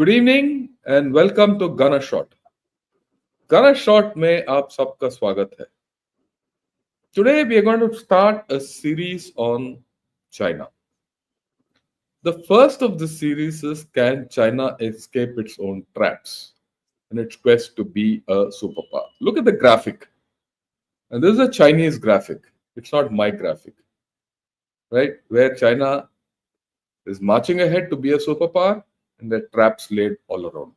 Good evening and welcome to gun shot. Gun shot में आप सबका स्वागत है। Today we are going to start a series on China. The first of the series is, can China escape its own traps in its quest to be a superpower? Look at the graphic. And this is a Chinese graphic. It's not my graphic. Right? Where China is marching ahead to be a superpower and there are traps laid all around.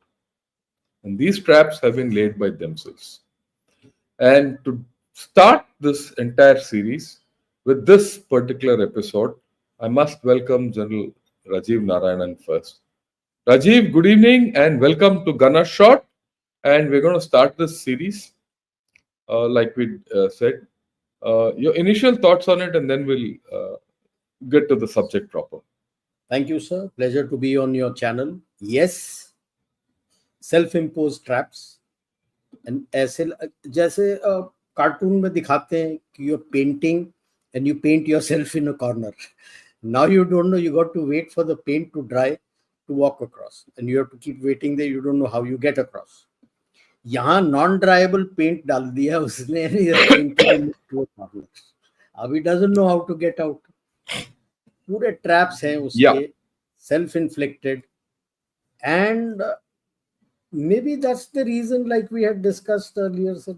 And these traps have been laid by themselves. And to start this entire series with this particular episode, I must welcome General Rajiv Narayanan first. Rajiv, good evening and welcome to Gunner Shot. And we're going to start this series, like we said. Your initial thoughts on it, and then we'll get to the subject proper. Thank you, sir. Pleasure to be on your channel. Yes, self-imposed traps. And ऐसे जैसे cartoon में दिखाते हैं कि you're painting and you paint yourself in a corner. Now you don't know, you got to wait for the paint to dry to walk across. And you have to keep waiting there, you don't know how you get across. यहाँ non-dryable paint डाल दिया उसने painted into a corner. Now he doesn't know how to get out. पूरे traps हैं उसके, self-inflicted. And maybe that's the reason, like we had discussed earlier, so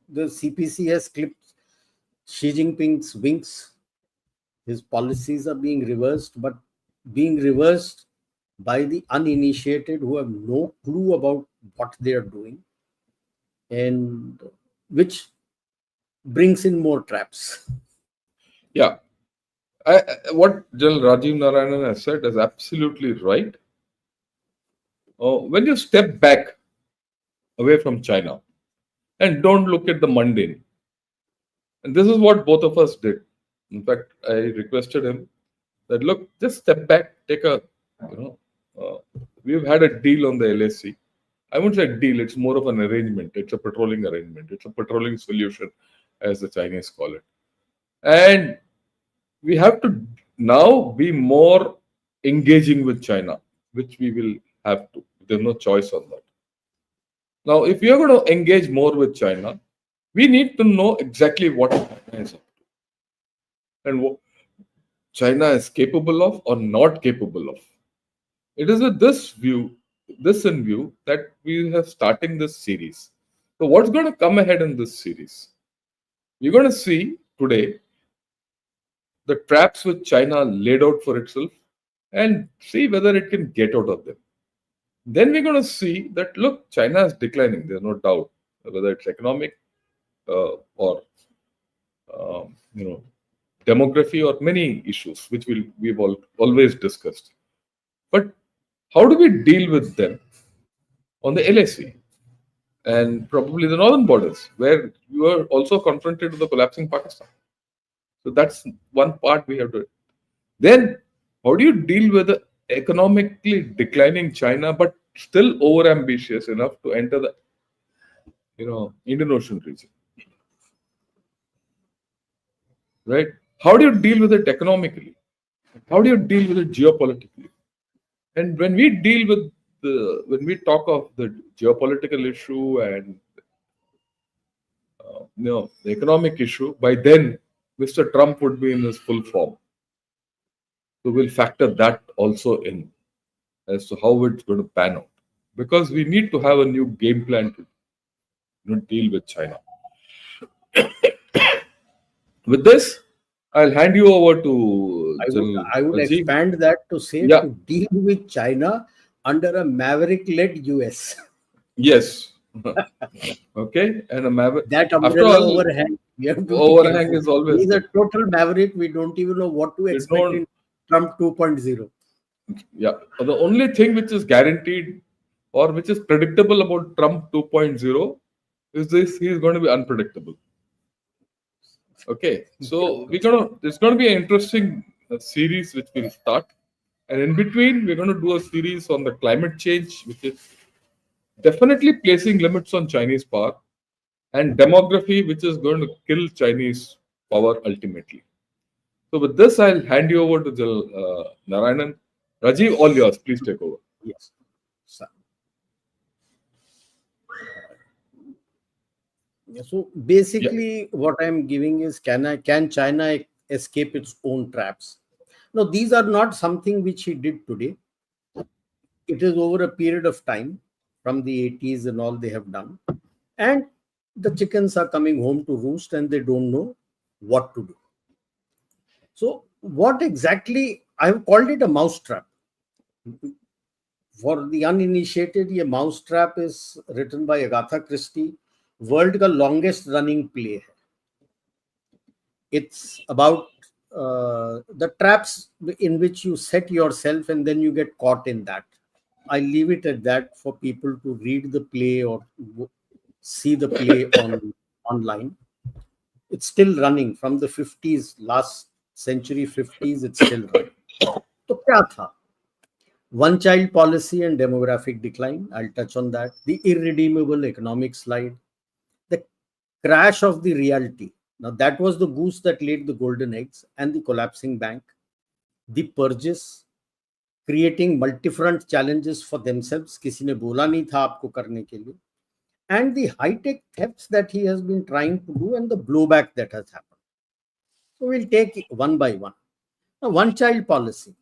the CPC has clipped Xi Jinping's wings. His policies are being reversed, but being reversed by the uninitiated who have no clue about what they are doing, and which brings in more traps. Yeah. What General Rajiv Narayanan has said is absolutely right. When you step back away from China and don't look at the mundane, and this is what both of us did. In fact, I requested him that, look, just step back, take a, we've had a deal on the LAC. I wouldn't say deal, it's more of an arrangement. It's a patrolling arrangement. It's a patrolling solution, as the Chinese call it. And we have to now be more engaging with China, which we will have to. There's no choice on that. Now, if we are going to engage more with China, we need to know exactly what China is up to and what China is capable of or not capable of. It is with this in view, that we are starting this series. So, what's going to come ahead in this series? We're going to see today the traps which China laid out for itself and see whether it can get out of them. Then we're going to see that, look, China is declining. There's no doubt, whether it's economic or demography or many issues, which we've always discussed. But how do we deal with them on the LAC and probably the northern borders, where you are also confronted with the collapsing Pakistan? So that's one part we have to. Then, how do you deal with the economically declining China, but still over-ambitious enough to enter the, Indian Ocean region? Right? How do you deal with it economically? How do you deal with it geopolitically? And when we deal with when we talk of the geopolitical issue and the economic issue, by then Mr. Trump would be in his full form. So we'll factor that also in as to how it's going to pan out, because we need to have a new game plan to deal with China. With this, I'll hand you over to I would expand that to say to deal with China under a maverick-led US. Yes. Okay. And a maverick. That umbrella overhang. Overhang is always. He's a total maverick. We don't even know what to expect in Trump 2.0. Yeah. The only thing which is guaranteed or which is predictable about Trump 2.0 is this: he is going to be unpredictable. Okay. So it's going to be an interesting series which we'll start. And in between, we're going to do a series on the climate change, which is definitely placing limits on Chinese power, and demography, which is going to kill Chinese power ultimately. So with this, I'll hand you over to Narayanan. Rajiv, all yours. Please take over. Yes. So, so Yeah. basically, what I'm giving is, can China escape its own traps? No, these are not something which he did today. It is over a period of time from the 80s and all they have done. And the chickens are coming home to roost and they don't know what to do. So, what exactly, I've called it a mousetrap. For the uninitiated, a mousetrap is written by Agatha Christie, world का longest running play है. It's about the traps in which you set yourself and then you get caught in that. I leave it at that for people to read the play or see the play online. It's still running from the 50s, last century 50s, it's still running. तो क्या था? One child policy and demographic decline. I'll touch on that. The irredeemable economic slide. The crash of the realty. Now, that was the goose that laid the golden eggs, and the collapsing bank. The purges, creating multi-front challenges for themselves. किसी ने बोला नहीं था आपको करने के लिए. And the high-tech thefts that he has been trying to do and the blowback that has happened. So we'll take it one by one. Now, one child policy.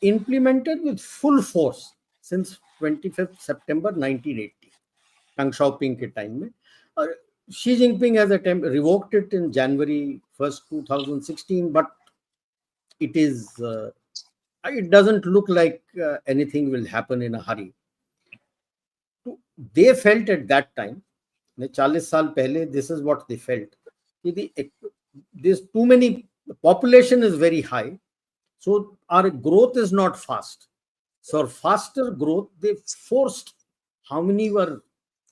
Implemented with full force since 25th September 1980. Deng Xiaoping के time में. और Xi Jinping has revoked it in January 1st, 2016, but it doesn't look like anything will happen in a hurry. They felt at that time, 40 साल पहले, this is what they felt. There's too many, the population is very high, so our growth is not fast. So faster growth, they forced, how many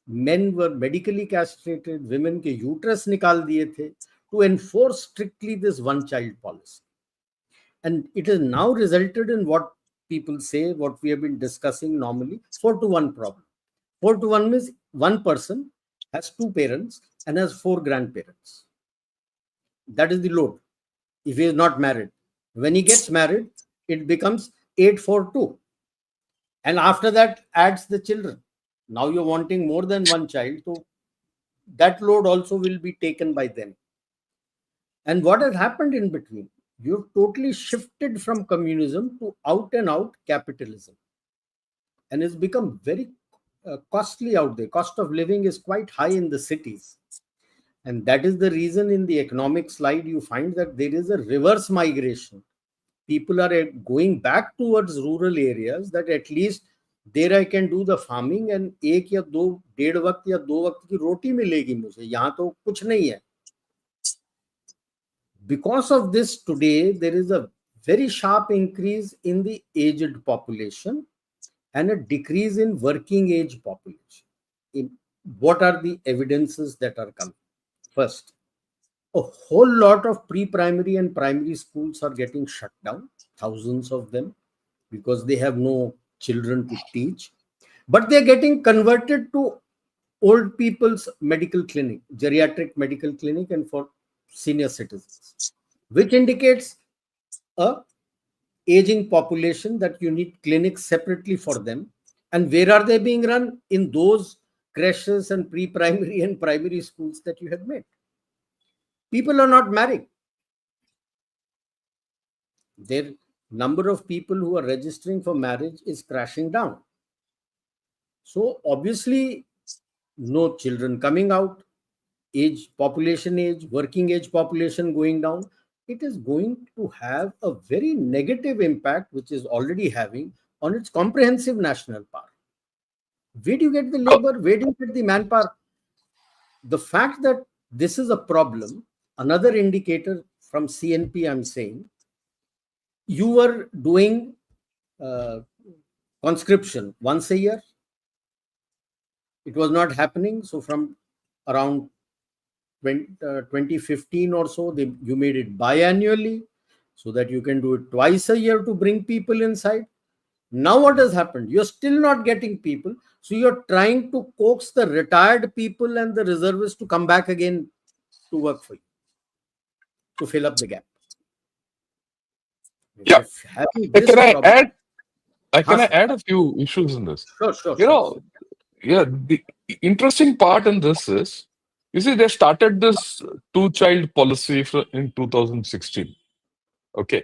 men were medically castrated, women के uterus निकाल दिए थे, to enforce strictly this one child policy. And it has now resulted in what people say, what we have been discussing normally, 4-to-1 problem. 4-to-1 means one person has 2 parents and has 4 grandparents. That is the load if he is not married. When he gets married, it becomes 8-4-2. And after that adds the children. Now you're wanting more than one child, so that load also will be taken by them. And what has happened in between? You've totally shifted from communism to out and out capitalism. And it's become very costly out there. Cost of living is quite high in the cities. And that is the reason in the economic slide you find that there is a reverse migration. People are going back towards rural areas that at least there I can do the farming and 1 या 2 1.5 वक्त या 2 वक्त की रोटी मिलेगी मुझे. यहाँ तो कुछ नहीं है. Because of this, today there is a very sharp increase in the aged population and a decrease in working age population. What are the evidences that are coming? First, a whole lot of pre-primary and primary schools are getting shut down, thousands of them, because they have no children to teach. But they're getting converted to old people's medical clinic, geriatric medical clinic, and for senior citizens, which indicates a aging population that you need clinics separately for them. And where are they being run? In those creches and pre-primary and primary schools that you have made. People are not marrying. Their number of people who are registering for marriage is crashing down. So obviously, no children coming out, population age, working age population going down. It is going to have a very negative impact, which is already having on its comprehensive national power. Where do you get the labor? Where do you get the manpower? The fact that this is a problem, another indicator from CNP, I'm saying, you were doing conscription once a year. It was not happening. So from around 2015 or so, you made it biannually so that you can do it twice a year to bring people inside. Now what has happened? You're still not getting people. So you're trying to coax the retired people and the reservists to come back again to work for you, to fill up the gap. Yeah. Having this Can I problem, add? Can I हाँ, add a few issues in this? sure, sure, You sure. know, yeah, the interesting part in this is, you see, they started this two-child policy in 2016. Okay.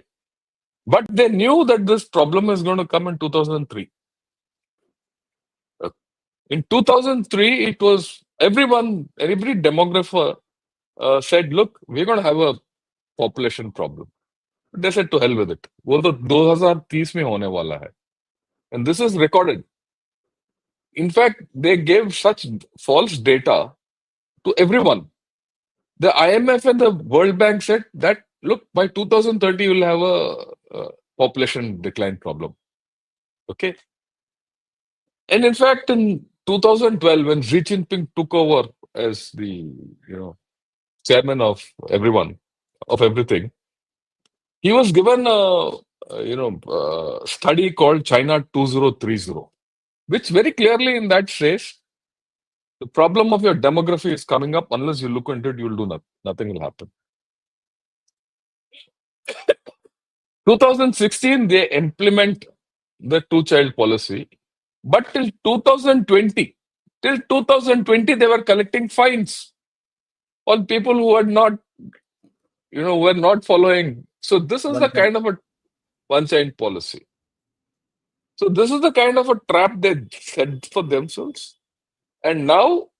But they knew that this problem is going to come in 2003. In 2003, it was every demographer said, look, we're going to have a population problem. They said to hell with it. वो तो 2030 में होने वाला है. And this is recorded. In fact, they gave such false data to everyone. The IMF and the World Bank said that, look, by 2030, you'll have a population decline problem. Okay. And in fact, in 2012, when Xi Jinping took over as the chairman of everyone, of everything, he was given a study called China 2030, which very clearly in that says the problem of your demography is coming up. Unless you look into it, you'll do nothing. Nothing will happen. 2016, they implement the two-child policy, but till 2020, they were collecting fines on people who had not, were not following. So this is One the time. kind of a one-child policy. So this is the kind of a trap they set for themselves, and now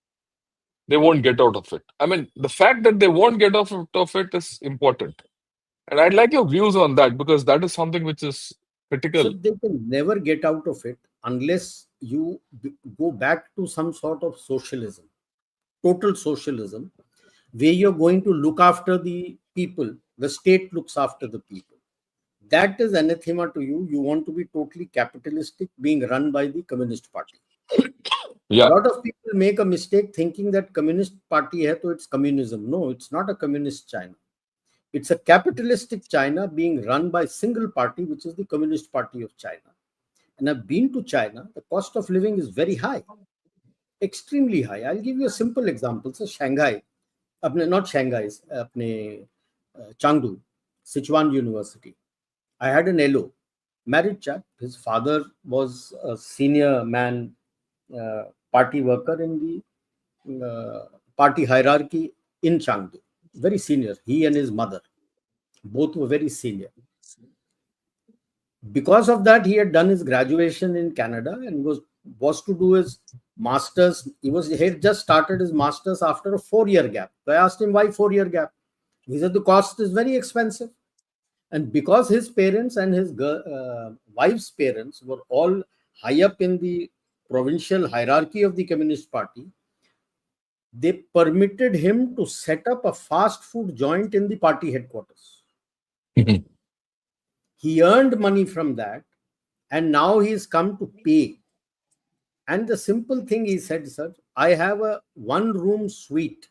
they won't get out of it. I mean, the fact that they won't get out of it is important, and I'd like your views on that because that is something which is So critical. they can never get out of it unless you go back to some sort of socialism, total socialism, where you're going to look after the people, the state looks after the people. That is anathema to you. You want to be totally capitalistic, being run by the Communist Party. A Yeah. lot of people make a mistake thinking that Communist Party hai, so it's communism. No, it's not a communist China. It's a capitalistic China being run by a single party, which is the Communist Party of China. And I've been to China. The cost of living is very high, extremely high. I'll give you a simple example. So Shanghai, not Shanghai, Chengdu, Sichuan University. I had an LO, married chap. His father was a senior man, party worker in the party hierarchy in Chengdu. Very senior. He and his mother, both were very senior. Because of that, he had done his graduation in Canada and was to do his masters. He had just started his masters after a 4-year gap. So I asked him why 4-year gap. He said the cost is very expensive. And because his parents and his wife's parents were all high up in the provincial hierarchy of the Communist Party, they permitted him to set up a fast food joint in the party headquarters. He earned money from that, and now he's come to pay. And the simple thing he said, sir, I have a one-room suite.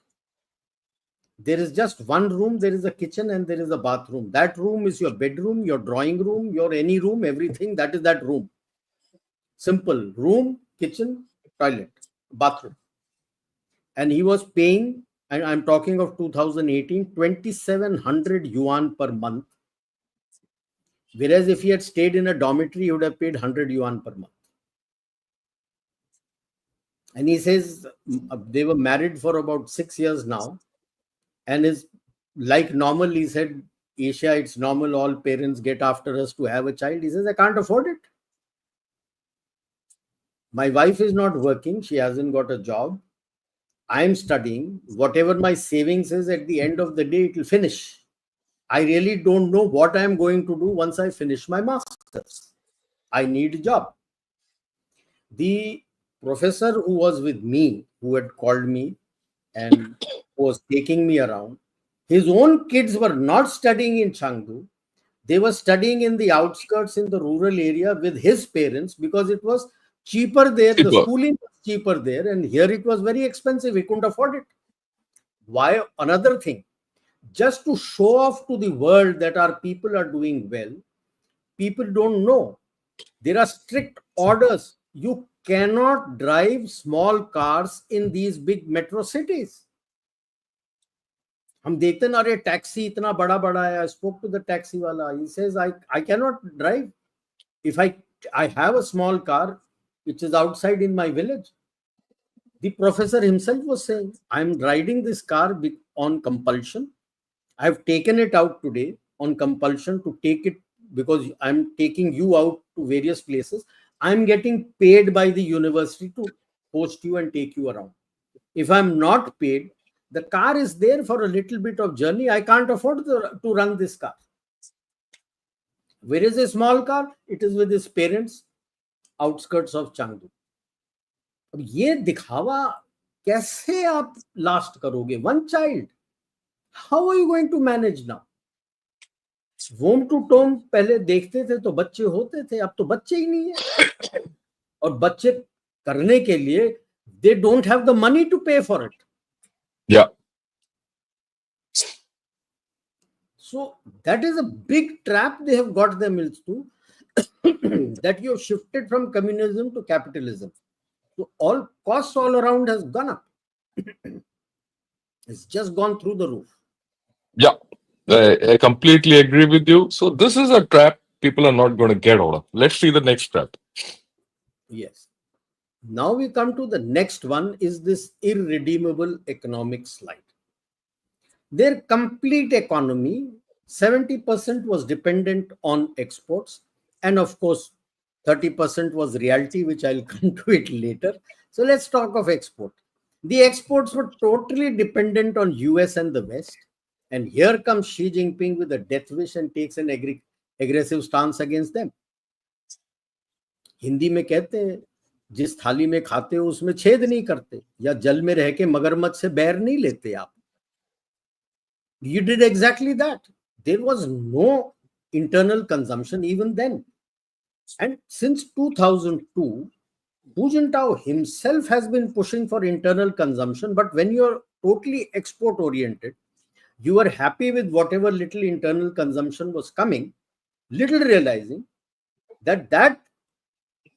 There is just one room, there is a kitchen and there is a bathroom. That room is your bedroom, your drawing room, your any room, everything. That is that room. Simple room, kitchen, toilet, bathroom. And he was paying, and I'm talking of 2018, 2,700 yuan per month. Whereas if he had stayed in a dormitory, he would have paid 100 yuan per month. And he says they were married for about 6 years now. And is like normal, he said, Asia, it's normal, all parents get after us to have a child. He says, I can't afford it. My wife is not working, she hasn't got a job. I'm studying. Whatever my savings is, at the end of the day, it will finish. I really don't know what I'm going to do once I finish my masters. I need a job. The professor who was with me, who had called me and was taking me around, his own kids were not studying in Chengdu. They were studying in the outskirts in the rural area with his parents because it was cheaper there. The Cheaper. schooling was cheaper there, and here it was very expensive. He couldn't afford it. Why? Another thing, just to show off to the world that our people are doing well, people don't know. There are strict orders. You cannot drive small cars in these big metro cities. हम देखते ना अरे taxi इतना बड़ा बड़ा है. I spoke to the taxi wala. He says I cannot drive. If I I have a small car which is outside in my village. The professor himself was saying, I'm riding this car on compulsion. I've taken it out today on compulsion to take it because I'm taking you out to various places. I'm getting paid by the university to host you and take you around. If I'm not paid, the car is there for a little bit of journey. I can't afford to run this car. Where is a small car? It is with his parents, outskirts of Changdu. अब ये दिखावा कैसे आप last करोगे? One child, how are you going to manage now? Home to टोम पहले देखते थे तो बच्चे होते थे, अब तो बच्चे ही नहीं है, और बच्चे करने के लिए they don't have the money to pay for it. Yeah. So that is a big trap they have got them into, that you have shifted from communism to capitalism. So all costs all around has gone up. It's just gone through the roof. Yeah. I completely agree with you. So this is a trap people are not going to get out of. Let's see the next trap. Yes. Now we come to the next one, is this irredeemable economic slide. Their complete economy, 70% was dependent on exports. And of course, 30% was realty, which I'll come to it later. So let's talk of export. The exports were totally dependent on US and the West. And here comes Xi Jinping with a death wish and takes an aggressive stance against them. Hindi में कहते हैं, जिस थाली में खाते हो उसमें छेद नहीं करते, या जल में रह के मगरमच्छ से बैर नहीं लेते आप. You did exactly that. There was no internal consumption even then. And since 2002, Hu Jintao himself has been pushing for internal consumption. But when you're totally export oriented, you were happy with whatever little internal consumption was coming, little realizing that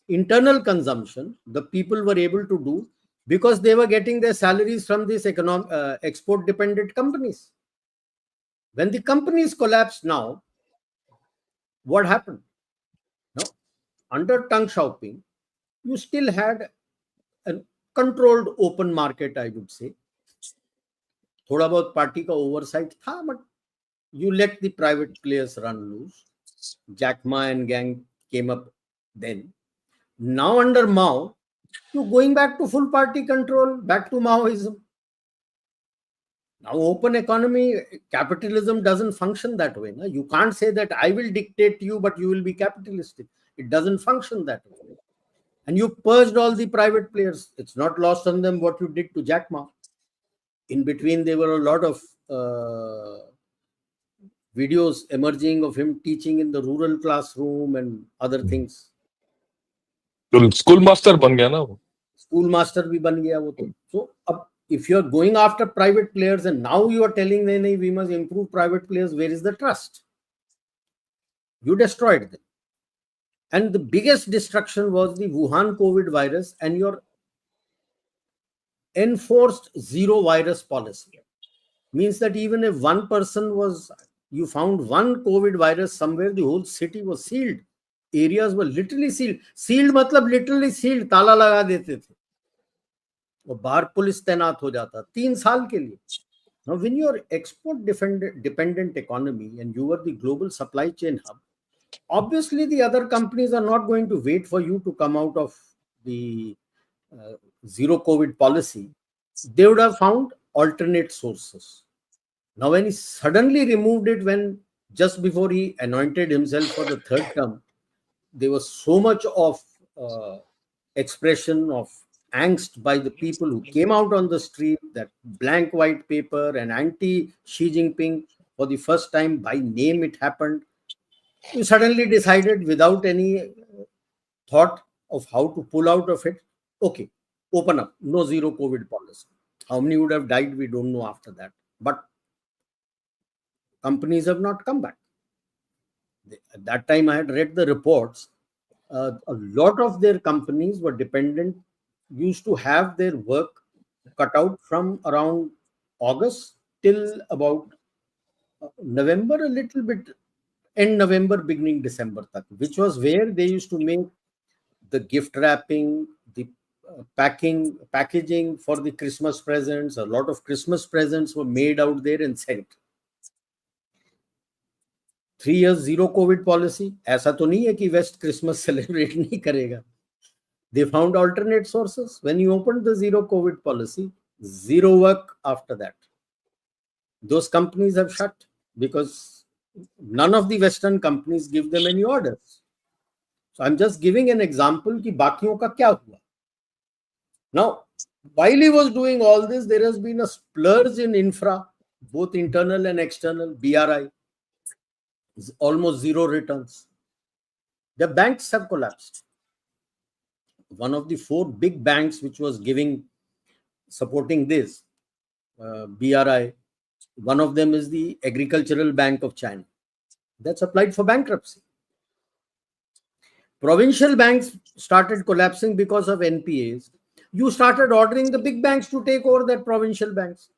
internal consumption the people were able to do because they were getting their salaries from these export dependent companies. When the companies collapsed now, what happened? Now, under Deng Xiaoping, you still had a controlled open market, I would say. थोड़ा बहुत party का oversight था, but you let the private players run loose. Jack Ma and gang came up then. Now under Mao, you're going back to full party control, back to Maoism. Now open economy, capitalism doesn't function that way. No? You can't say that I will dictate to you, but you will be capitalistic. It doesn't function that way. And you purged all the private players. It's not lost on them what you did to Jack Ma. In between, there were a lot of videos emerging of him teaching in the rural classroom and other things. School master ban gaya na wo. School master bhi ban gaya wo to. So if you are going after private players and now you are telling them we must improve private players, where is the trust? You destroyed them. And the biggest destruction was the Wuhan COVID virus and your enforced zero virus policy. Means that even if one person you found one COVID virus somewhere, the whole city was sealed. Areas were literally sealed. Sealed matlab literally sealed. ताला लगा देते थे. और बाहर police तैनात हो जाता 3 साल के लिए. Now when you are export dependent economy and you are the global supply chain hub, obviously the other companies are not going to wait for you to come out of the zero COVID policy. They would have found alternate sources. Now when he suddenly removed it, when just before he anointed himself for the 3rd term, there was so much of expression of angst by the people who came out on the street, that blank white paper and anti Xi Jinping for the first time by name it happened. You suddenly decided without any thought of how to pull out of it. Okay, open up, no zero COVID policy. How many would have died, we don't know after that. But companies have not come back. At that time, I had read the reports. A lot of their companies were dependent, used to have their work cut out from around August till about November, a little bit end November, beginning December tak, which was where they used to make the gift wrapping, the packaging for the Christmas presents. A lot of Christmas presents were made out there and sent. 3 years zero COVID policy. ऐसा तो नहीं है कि West Christmas celebrate नहीं करेगा. They found alternate sources. When you opened the zero COVID policy, zero work after that. Those companies have shut because none of the Western companies give them any orders. So I'm just giving an example कि बाकियों का क्या हुआ. Now, while he was doing all this, there has been a splurge in infra, both internal and external. BRI is almost zero returns. The banks have collapsed. One of the 4 big banks which was supporting this, BRI, one of them is the Agricultural Bank of China. That's applied for bankruptcy. Provincial banks started collapsing because of NPAs. You started ordering the big banks to take over that provincial banks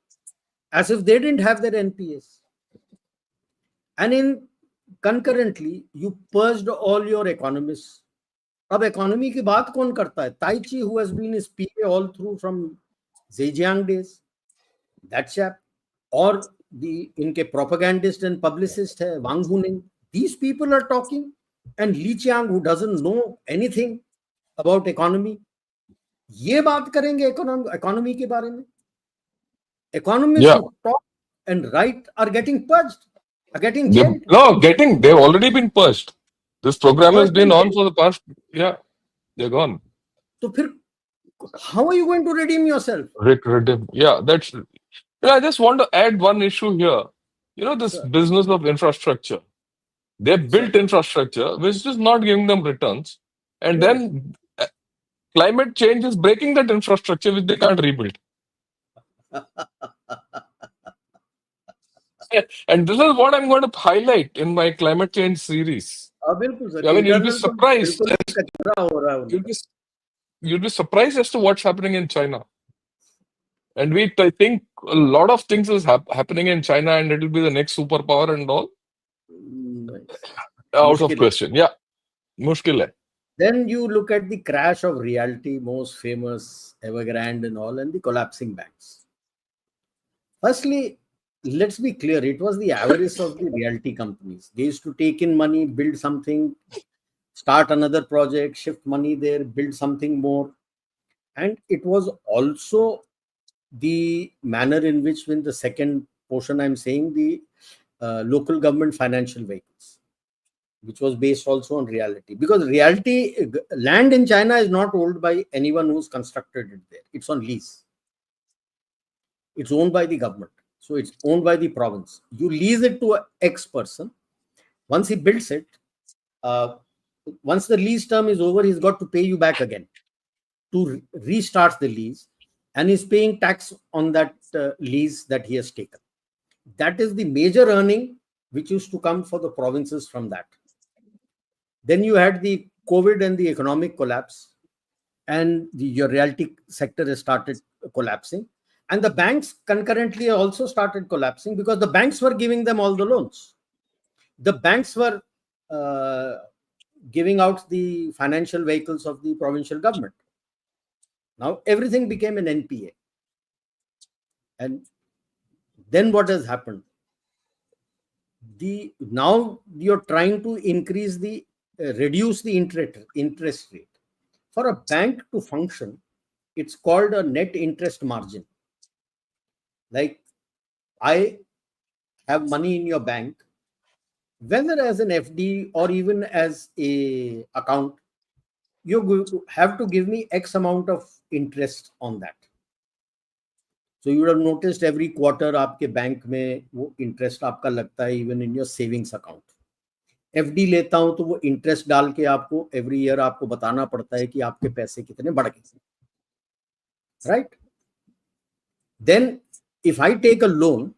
as if they didn't have their NPAs. And concurrently, you purged all your economists. अब economy की बात कौन करता है? Tai Chi, who has been his PA all through from Zhejiang days, that chap, or the इनके propagandist and publicist है Wang Huning. These people are talking, and Li Qiang, who doesn't know anything about economy, ये बात करेंगे economy के बारे में. Economists who talk and write are getting purged, are getting jailed. They've already been purged. This program has been on for the past, they're gone. So how are you going to redeem yourself? I just want to add one issue here. This business of infrastructure. They built infrastructure which is not giving them returns, and then climate change is breaking that infrastructure which they can't rebuild. And this is what I'm going to highlight in my climate change series. You'll be surprised. You'll be surprised as to what's happening in China. And I think a lot of things is happening in China, and it will be the next superpower and all. Out of question. Yeah. Mushkil hai. Then you look at the crash of Realty, most famous, Evergrande and all, and the collapsing banks. Firstly, let's be clear, it was the avarice of the Realty companies. They used to take in money, build something, start another project, shift money there, build something more. And it was also the manner in which, when the second portion I'm saying, the local government financial vehicles, which was based also on Realty. Because Realty, land in China is not owned by anyone who's constructed it there. It's on lease. It's owned by the government. So it's owned by the province. You lease it to an X person. Once he builds it, once the lease term is over, he's got to pay you back again to restart the lease. And he's paying tax on that lease that he has taken. That is the major earning which used to come for the provinces from that. Then you had the COVID and the economic collapse, and your Realty sector has started collapsing. And the banks concurrently also started collapsing because the banks were giving them all the loans. The banks were giving out the financial vehicles of the provincial government. Now everything became an NPA. And then what has happened? Now you're trying to reduce the interest rate. For a bank to function, it's called a net interest margin. Like, I have money in your bank, whether as an FD or even as a account, you have to give me X amount of interest on that. So you would have noticed every quarter आपके bank में वो interest आपका लगता है, even in your savings account. FD लेता हूं तो वो interest डाल के आपको every year आपको बताना पड़ता है कि आपके पैसे कितने बढ़ गए. Right? Then if I take a loan,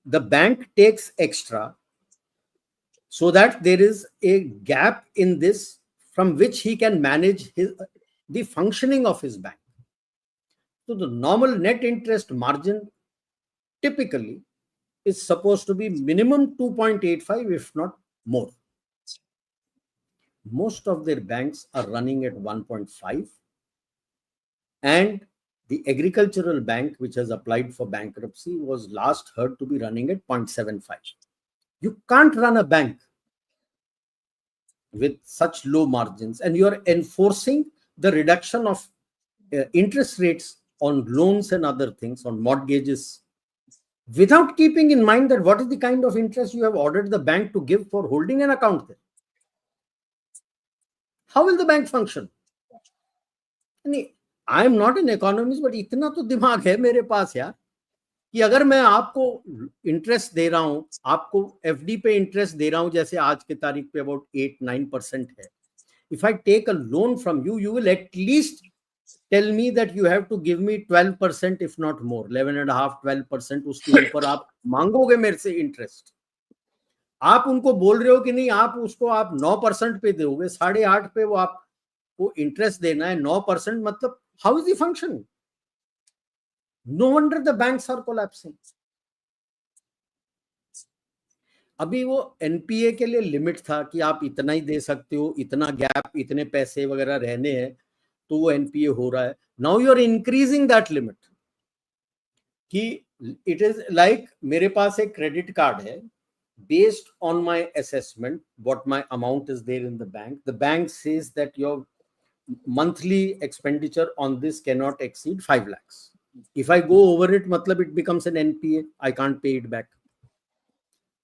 the bank takes extra so that there is a gap in this from which he can manage the functioning of his bank. So the normal net interest margin typically is supposed to be minimum 2.85, if not more. Most of their banks are running at 1.5, and the agricultural bank, which has applied for bankruptcy, was last heard to be running at 0.75. You can't run a bank with such low margins, and you are enforcing the reduction of interest rates on loans and other things, on mortgages, without keeping in mind that what is the kind of interest you have ordered the bank to give for holding an account there. How will the bank function? I am not an economist, but इतना तो दिमाग है मेरे पास यार, कि अगर मैं आपको इंटरेस्ट दे रहा हूं, आपको एफडी पे इंटरेस्ट दे रहा हूं, जैसे आज के तारीख पे अबाउट 8-9% है. If I take a loan from you, you will at least tell me that you have to give me 12%, if not more, 11.5-12%. उसके ऊपर आप मांगोगे मेरे से इंटरेस्ट. आप उनको बोल रहे हो कि नहीं, आप उसको आप 9% पे दोगे, 8.5 पे वो आपको इंटरेस्ट देना है. 9% मतलब how is the function? No wonder the banks are collapsing. अभी वो एनपीए के लिए लिमिट था कि आप इतना ही दे सकते हो, इतना गैप, इतने पैसे वगैरह रहने हैं, तो वो एनपीए हो रहा है. Now you are increasing that limit, कि इट इज लाइक मेरे पास एक क्रेडिट कार्ड है, based on my assessment what my amount is there in the bank says that your monthly expenditure on this cannot exceed 5 lakhs. If I go over it, matlab it becomes an NPA. I can't pay it back.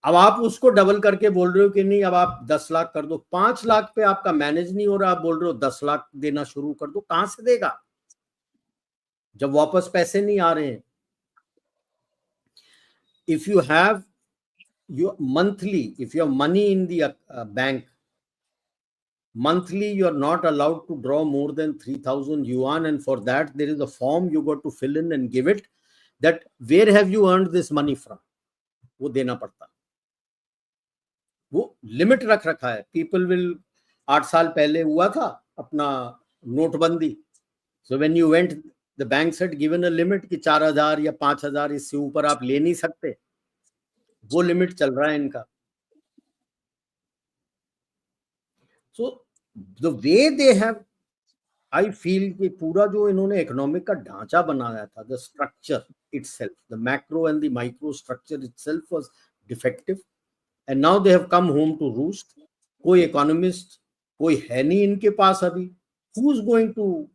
अब आप उसको double करके बोल रहे हो कि नहीं, अब आप 10 लाख कर दो. 5 लाख पे आपका मैनेज नहीं हो रहा, आप बोल रहे हो 10 लाख देना शुरू कर दो. कहां से देगा जब वापस पैसे नहीं आ रहे हैं? If you have your monthly, if you have money in the bank, monthly you are not allowed to draw more than 3,000 yuan, and for that there is a form you got to fill in and give it, that where have you earned this money from, वो देना पड़ता. वो limit रख रखा है. People will 8 साल पहले हुआ था अपना नोटबंदी, so when you went, the banks had given a limit कि 4,000 या 5,000, इससे ऊपर आप ले नहीं सकते. वो लिमिट चल रहा है इनका. So the way they have, I feel कि पूरा जो इन्होंने इकोनॉमिक का ढांचा बनाया था, the structure itself, the macro and the micro structure itself was defective, and now they have come home to roost. कोई इकोनॉमिस्ट कोई है नहीं इनके पास अभी. Who is going to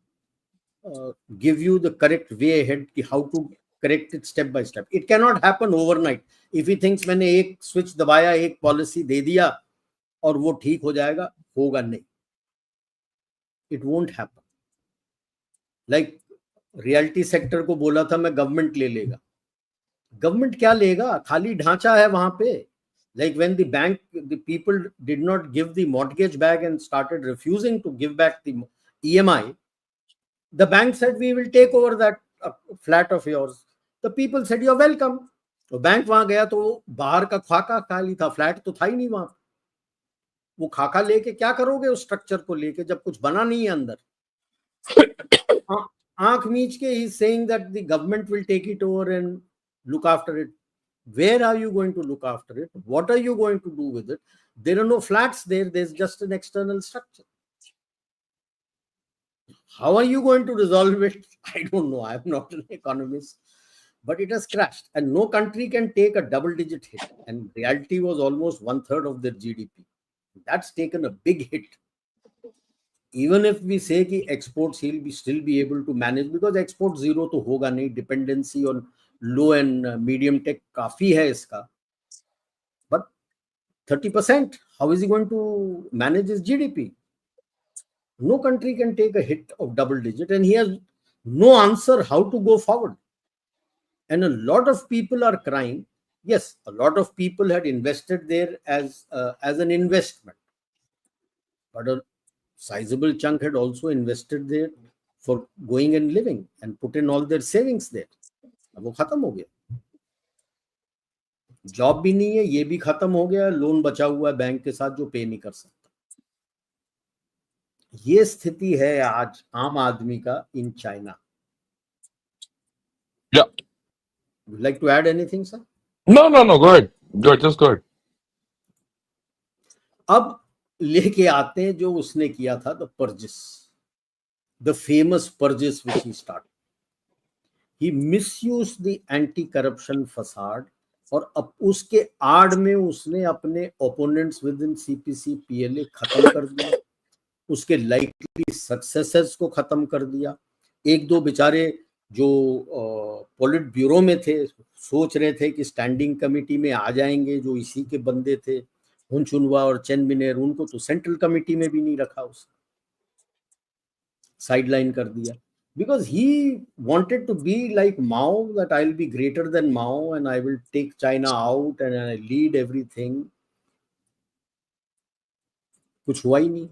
give you the correct way ahead कि how to correct it step by step? It cannot happen overnight. If he thinks मैंने एक switch दबाया, एक पॉलिसी दे दिया और वो ठीक हो जाएगा, होगा नहीं. It won't happen. Like realty sector को बोला था मैं गवर्नमेंट ले लेगा. गवर्नमेंट क्या लेगा? खाली ढांचा है वहां पे. Like when the people did not give the mortgage back and started refusing to give back the EMI, the bank said we will take over that flat of yours. The people said you're welcome. तो bank वहां गया तो बाहर का खाका खाली था, flat तो था ही नहीं वहां. वो खाका लेके क्या करोगे उस स्ट्रक्चर को लेके जब कुछ बना नहीं है अंदर? आंख मीच के ही saying that the government will take it over and look after it. Where are you going to look after it? What are you going to do with it? There are no flats there. There's just an external structure. How are you going to resolve it? I don't know. I'm not an economist, but it has crashed, and no country can take a double-digit hit. And Realty was almost 1/3 of their GDP. That's taken a big hit. Even if we say कि exports he'll still be able to manage, because export zero तो होगा नहीं. Dependency on low and medium tech काफी है इसका. But 30%, how is he going to manage his GDP? No country can take a hit of double digit, and he has no answer how to go forward. And a lot of people are crying. Yes, a lot of people had invested there as an investment, but a sizable chunk had also invested there for going and living and put in all their savings there. अब वो खत्म हो गया. Job भी नहीं है, ये भी खत्म हो गया. लोन बचा हुआ है बैंक के साथ जो पे नहीं कर सकता. ये स्थिति है आज आम आदमी का in China. Yeah. Would you like to add anything, sir? No, no, no. Go ahead. Go ahead. Just go ahead. अब लेके आते हैं जो उसने किया था, the purges, the famous purges which he start. He misuse the anti corruption facade, और अब उसके आड़ में उसने अपने opponents within CPC PLA खत्म कर दिया, उसके लाइकली सक्सेसर्स को खत्म कर दिया. एक दो बेचारे जो पॉलिट ब्यूरो में थे, सोच रहे थे कि स्टैंडिंग कमेटी में आ जाएंगे, जो इसी के बंदे थे, हुनचुनवा और चेन मिनेर, उनको तो सेंट्रल कमेटी में भी नहीं रखा, उसने साइडलाइन कर दिया. Because he wanted to be like Mao, that I'll be greater than Mao and I will take China out and I lead everything. कुछ हुआ ही नहीं.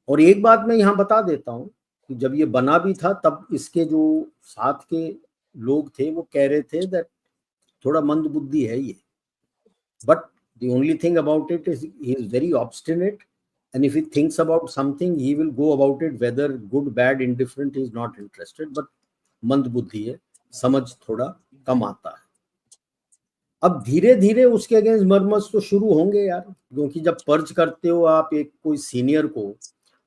और एक बात मैं यहाँ बता देता हूँ कि जब ये बना भी था तब इसके जो साथ के लोग थे वो कह रहे थे दैट थोड़ा मंद बुद्धि है ये, but the only thing about it is he is very obstinate, and if he thinks about something he will go about it, whether good, bad, indifferent, he is not interested. But मंद बुद्धि है, समझ थोड़ा कम आता है. अब धीरे धीरे उसके अगेंस्ट मरमस तो शुरू होंगे यार, क्योंकि जब पर्ज करते हो आप एक कोई सीनियर को,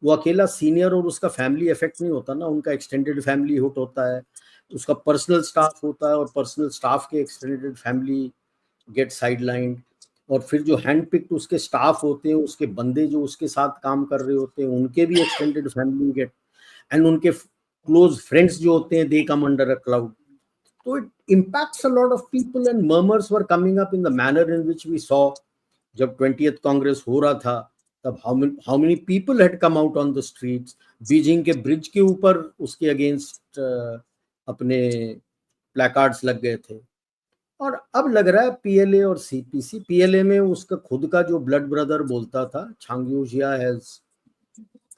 वो अकेला सीनियर और उसका फैमिली इफेक्ट नहीं होता ना, उनका एक्सटेंडेड फैमिली हुट होता है, उसका पर्सनल स्टाफ होता है, और पर्सनल स्टाफ के एक्सटेंडेड फैमिली गेट साइडलाइंड, और फिर जो हैंड पिक्ड उसके स्टाफ होते हैं, उसके बंदे जो उसके साथ काम कर रहे होते हैं, उनके भी एक्सटेंडेड फैमिली गेट, एंड उनके क्लोज फ्रेंड्स जो होते हैं, they come under a cloud. So it impacts a lot of people, and murmurs were coming up in the manner in which we saw जब 20th Congress हो रहा था, तब how many people had come out on the streets. Beijing के bridge के ऊपर उसके against अपने प्लेकार्ड्स लग गए थे. और अब लग रहा है पीएलए और सीपीसी, पीएलए में उसका खुद का जो ब्लड ब्रदर बोलता था छांगयूजिया हैज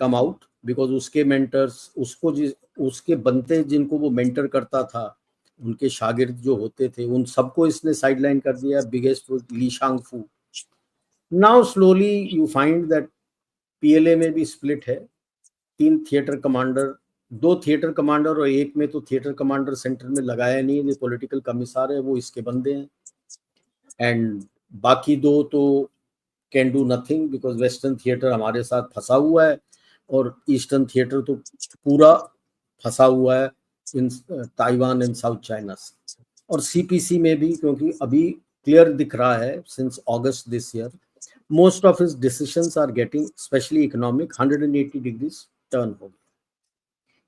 कम आउट, बिकॉज उसके मेंटर्स, उसको उसके बनते जिनको वो मेंटर करता था, उनके शागिर्द जो होते थे, उन सबको इसने साइडलाइन कर दिया. Biggest Li Shangfu. Now slowly you find that PLA में भी स्प्लिट है. 3 थिएटर कमांडर, 2 थिएटर कमांडर, और एक में तो थिएटर कमांडर सेंटर में लगाया नहीं, ये पॉलिटिकल कमिश्नर है, वो इसके बंदे हैं. एंड बाकी 2 तो can do nothing, because western theatre हमारे साथ फंसा हुआ है, और ईस्टर्न थिएटर तो पूरा फंसा हुआ है in Taiwan and south China से. और सीपीसी में भी, क्योंकि अभी क्लियर दिख रहा है since August this year, most of his decisions are getting, especially economic, 180 degrees turn हो गया.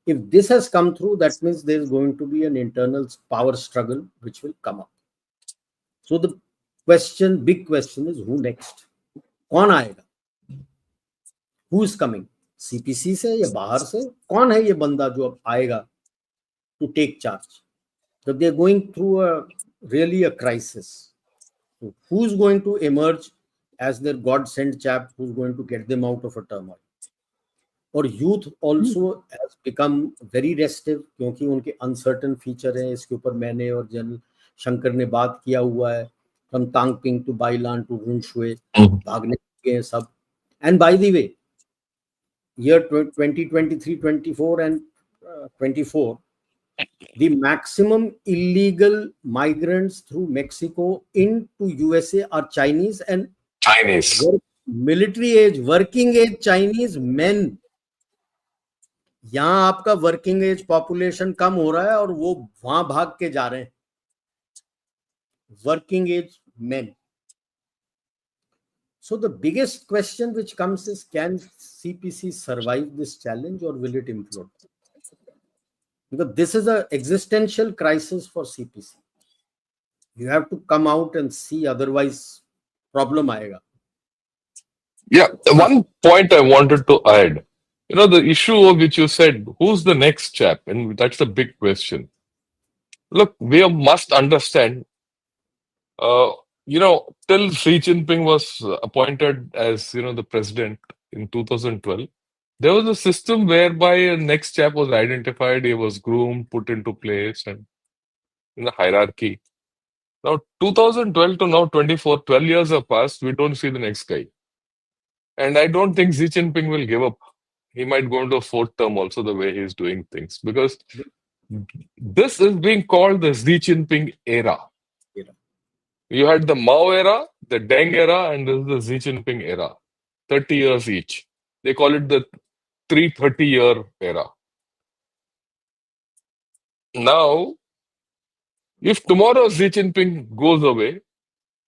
If this has come through, that means there is going to be an internal power struggle which will come up. So the question, big question is who next? कौन आएगा? Who is coming? CPC से या बाहर से? कौन है ये बंदा जो अब आएगा to take charge? So they are going through really a crisis. So who's going to emerge as their God-sent chap who's going to get them out of a turmoil? और youth also has become very restive, क्योंकि उनके uncertain feature हैं. इसके ऊपर मैंने और general Shankar ने बात किया हुआ है. फ्रॉम तांगपिंग टू बाइलान टू रुनशुए भागने के सब. And by the way, year 2023, 24 and 24, the maximum illegal migrants through Mexico into USA are Chinese and Chinese. military age, working age Chinese men. यहां आपका वर्किंग एज पॉपुलेशन कम हो रहा है और वो वहां भाग के जा रहे हैं, working age men. So the biggest question which comes is, can CPC survive this challenge or will it implode? Because this is an existential crisis for CPC. You have to come out and see, otherwise problem आएगा. Yeah, one point I wanted to add. You know, the issue of which you said, who's the next chap? And that's the big question. Look, we must understand, till Xi Jinping was appointed as, the president in 2012, there was a system whereby a next chap was identified, he was groomed, put into place, and in a hierarchy. Now, 2012 to now 24, 12 years have passed, we don't see the next guy. And I don't think Xi Jinping will give up. He might go into a 4th term also, the way he's doing things, because this is being called the Xi Jinping era. You had the Mao era, the Deng era, and this is the Xi Jinping era. 30 years each. They call it the 330-year era. Now, if tomorrow Xi Jinping goes away,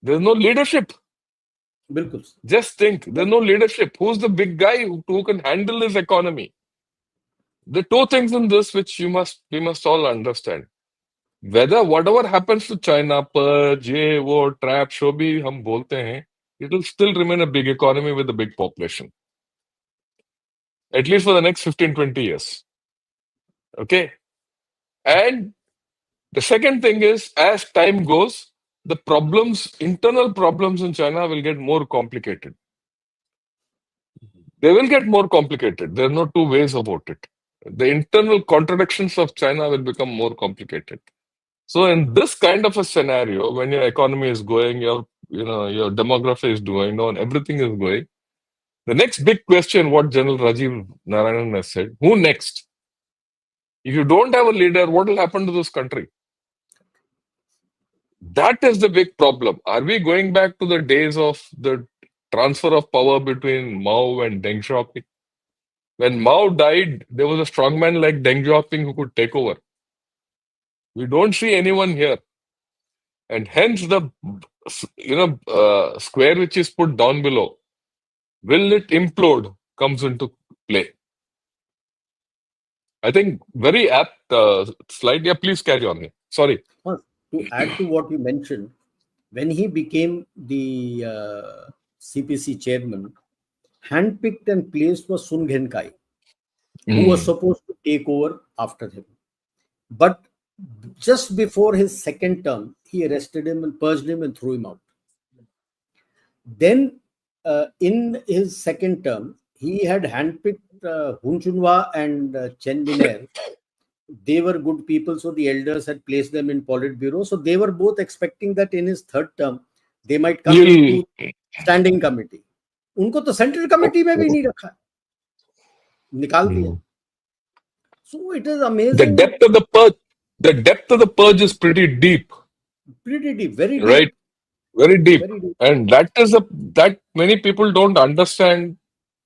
there's no leadership. बिल्कुल Just think, there's no leadership. Who's the big guy who can handle this economy? The two things in this which we must all understand. Whether whatever happens to China, purge, ये वो trap, show भी हम बोलते हैं, it will still remain a big economy with a big population. At least for the next 15, 20 years. Okay? And the second thing is, as time goes, the internal problems in China will get more complicated. They will get more complicated. There are no two ways about it. The internal contradictions of China will become more complicated. So in this kind of a scenario, when your economy is going, your demography is going on, everything is going, the next big question, what General Rajiv Narayanan has said, who next? If you don't have a leader, what will happen to this country? That is the big problem. Are we going back to the days of the transfer of power between Mao and Deng Xiaoping? When Mao died, there was a strongman like Deng Xiaoping who could take over. We don't see anyone here. And hence the square which is put down below, will it implode, comes into play. I think very apt slide. Yeah, please carry on. Sorry. To add to what you mentioned, when he became the CPC chairman, handpicked and placed was Sun Genkai, who was supposed to take over after him. But just before his second term, he arrested him and purged him and threw him out. Then, in his second term, he had handpicked Hun Chunhwa and Chen Binair. They were good people, so the elders had placed them in Politburo. So they were both expecting that in his third term, they might come into standing committee. उनको तो central committee में भी नहीं रखा, निकाल दिया. So it is amazing. The depth of the purge is pretty deep. Pretty deep, very deep. Right. Very deep. Very deep. And that many people don't understand.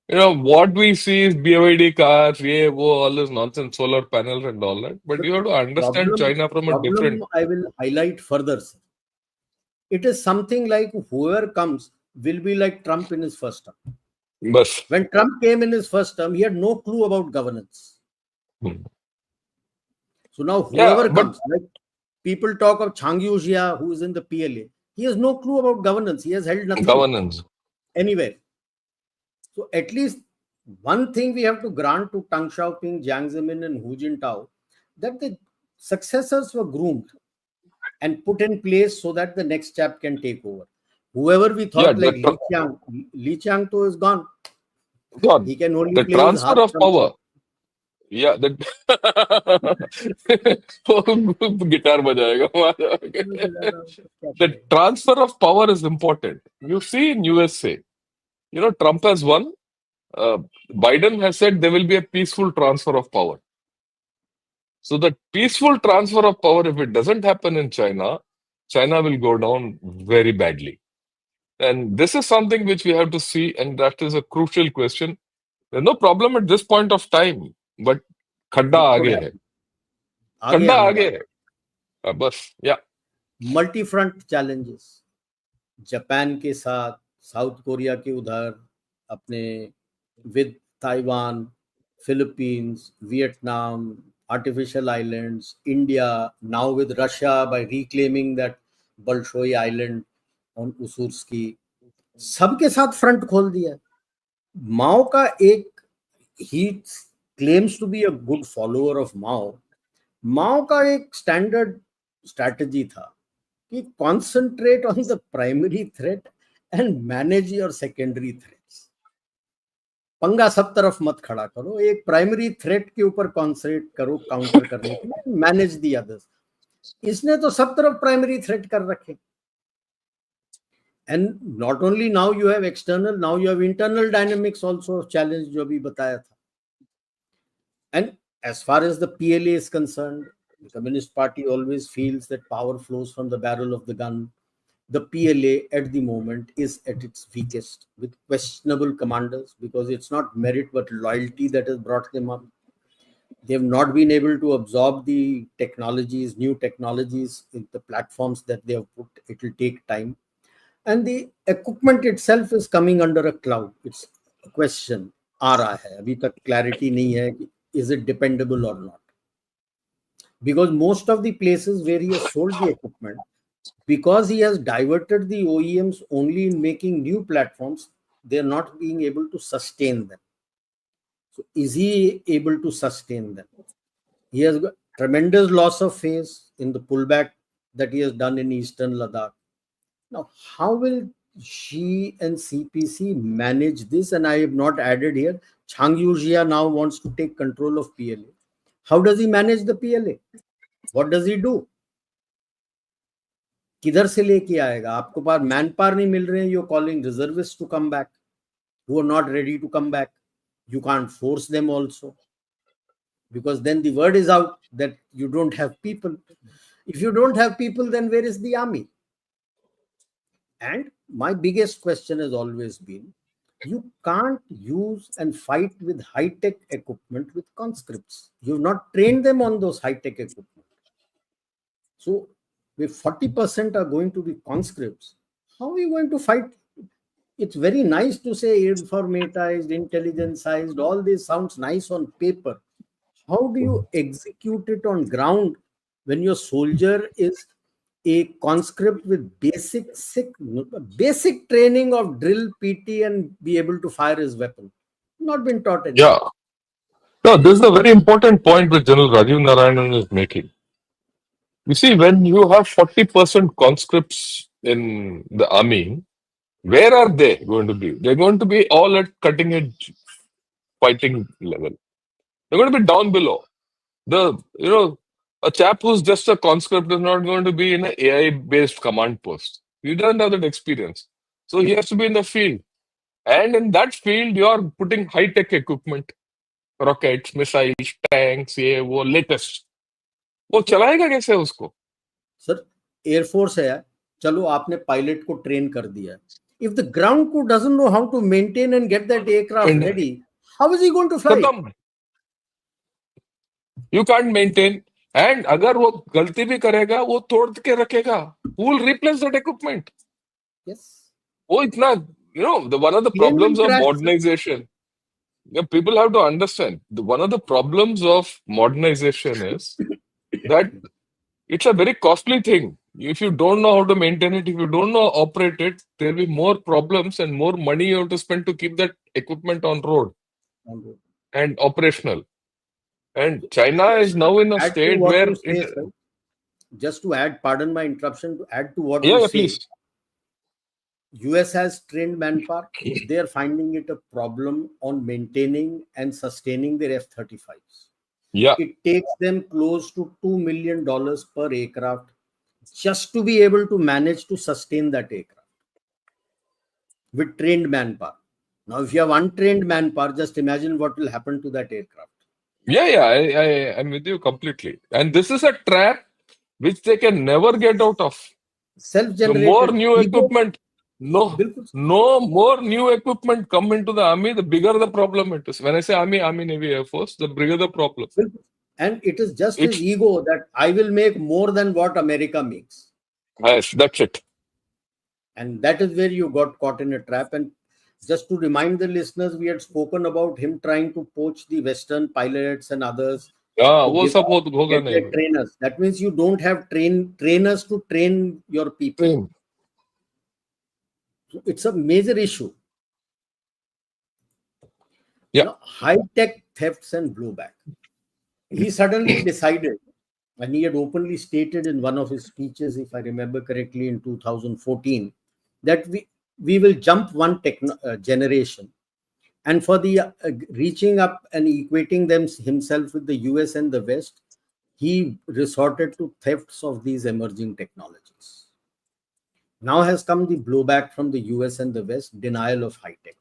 What we see is BYD cars, all this nonsense, solar panels and all that. But you have to understand China from a different... I will highlight further. It is something like whoever comes will be like Trump in his first term. Bas. When Trump came in his first term, he had no clue about governance. So now whoever comes, like people talk of Chang Yu-jia, who is in the PLA, he has no clue about governance. He has held nothing anywhere. So at least one thing we have to grant to Deng Xiaoping, Jiang Zemin and Hu Jintao, that the successors were groomed and put in place so that the next chap can take over. Whoever we thought like Li Qiang is gone. He can only the play transfer of power. Yeah, the guitar bajayega. The transfer of power is important. You see in USA, Trump has won. Biden has said there will be a peaceful transfer of power. So the peaceful transfer of power, if it doesn't happen in China, China will go down very badly. And this is something which we have to see, and that is a crucial question. There's no problem at this point of time, but khadda aage hai. Khadda aage hai. Bas, yeah. Multi-front challenges. Japan के साथ, South Korea के उधर, अपने with Taiwan, Philippines, Vietnam, artificial islands, India, now with Russia by reclaiming that Bolshoi island on Usursky, सबके साथ front खोल दिया. माओ का एक, he claims to be a good follower of Mao. माओ का एक स्टैंडर्ड स्ट्रैटेजी था कि concentrate on the primary threat and manage your secondary threats. पंगा सब तरफ मत खड़ा करो, एक प्राइमरी थ्रेट के ऊपर कॉन्सेंट्रेट करो काउंटर करने के लिए, मैनेज द अदर्स. इसने तो सब तरफ प्राइमरी थ्रेट कर रखे. And not only now you have external, now you have internal dynamics also challenge, जो भी बताया था. And as far as the PLA is concerned, the Communist Party always feels that power flows from the barrel of the gun. the PLA at the moment is at its weakest with questionable commanders, because it's not merit but loyalty that has brought them up. They've not been able to absorb the technologies, new technologies in the platforms that they have put. It will take time. And the equipment itself is coming under a cloud. It's a question. आ रहा है, अभी तक clarity नहीं है कि is it dependable or not. Because most of the places where he has sold the equipment, because he has diverted the OEMs only in making new platforms, they're not being able to sustain them. So is he able to sustain them? He has got tremendous loss of face in the pullback that he has done in Eastern Ladakh. Now, how will she and CPC manage this? And I have not added here, Chang Yujia now wants to take control of PLA. How does he manage the PLA? What does he do? किधर से लेके आएगा? आपको पास man power नहीं मिल रहे हैं. You're calling reservists to come back who are not ready to come back. You can't force them also, because then the word is out that you don't have people. If you don't have people, then where is the army? And my biggest question has always been, you can't use and fight with high-tech equipment with conscripts. You've not trained them on those high-tech equipment. So if 40% are going to be conscripts, how are you going to fight? It's very nice to say informatized, intelligence-sized, all this sounds nice on paper. How do you execute it on ground when your soldier is a conscript with basic training of drill, PT, and be able to fire his weapon? Not been taught anything. Yeah. No, this is a very important point which General Rajiv Narayanan is making. You see, when you have 40% conscripts in the army, where are they going to be? They're going to be all at cutting edge fighting level. They're going to be down below. A chap who's just a conscript is not going to be in an AI-based command post. He doesn't have that experience. So he has to be in the field. And in that field, you are putting high-tech equipment, rockets, missiles, tanks, ये वो latest. वो चलाएगा कैसे उसको? Sir, air force है यार, चलो आपने पायलट को ट्रेन कर दिया. If the ground crew doesn't know how to maintain and get that aircraft ready, how is he going to fly? You can't maintain. And अगर वो गलती भी करेगा, वो तोड़ के रखेगा. Who will replace that equipment? Yes. वो इतना, one of the problems of modernization. Yeah, people have to understand. One of the problems of modernization is that it's a very costly thing. If you don't know how to maintain it, if you don't know how to operate it, there will be more problems and more money you have to spend to keep that equipment on road and operational. And China is now in a state where just to add, pardon my interruption, to add to what you say, please. US has trained manpower. They are finding it a problem on maintaining and sustaining their F-35s. Yeah. It takes them close to $2 million per aircraft just to be able to manage to sustain that aircraft with trained manpower. Now, if you have untrained manpower, just imagine what will happen to that aircraft. Yeah, I'm with you completely. And this is a trap which they can never get out of. Self-generated. The more new equipment, no more new equipment come into the army, the bigger the problem it is. When I say army, Navy, Air Force, the bigger the problem. And it is just his ego that I will make more than what America makes. Yes, that's it. And that is where you got caught in a trap. And just to remind the listeners, we had spoken about him trying to poach the Western pilots and others. Yeah, trainers. That means you don't have trainers to train your people. So it's a major issue. Yeah. High-tech thefts and blowback. He suddenly decided, and he had openly stated in one of his speeches, if I remember correctly, in 2014, that we will jump one generation. And for the reaching up and equating them himself with the US and the West, he resorted to thefts of these emerging technologies. Now has come the blowback from the US and the West, denial of high tech.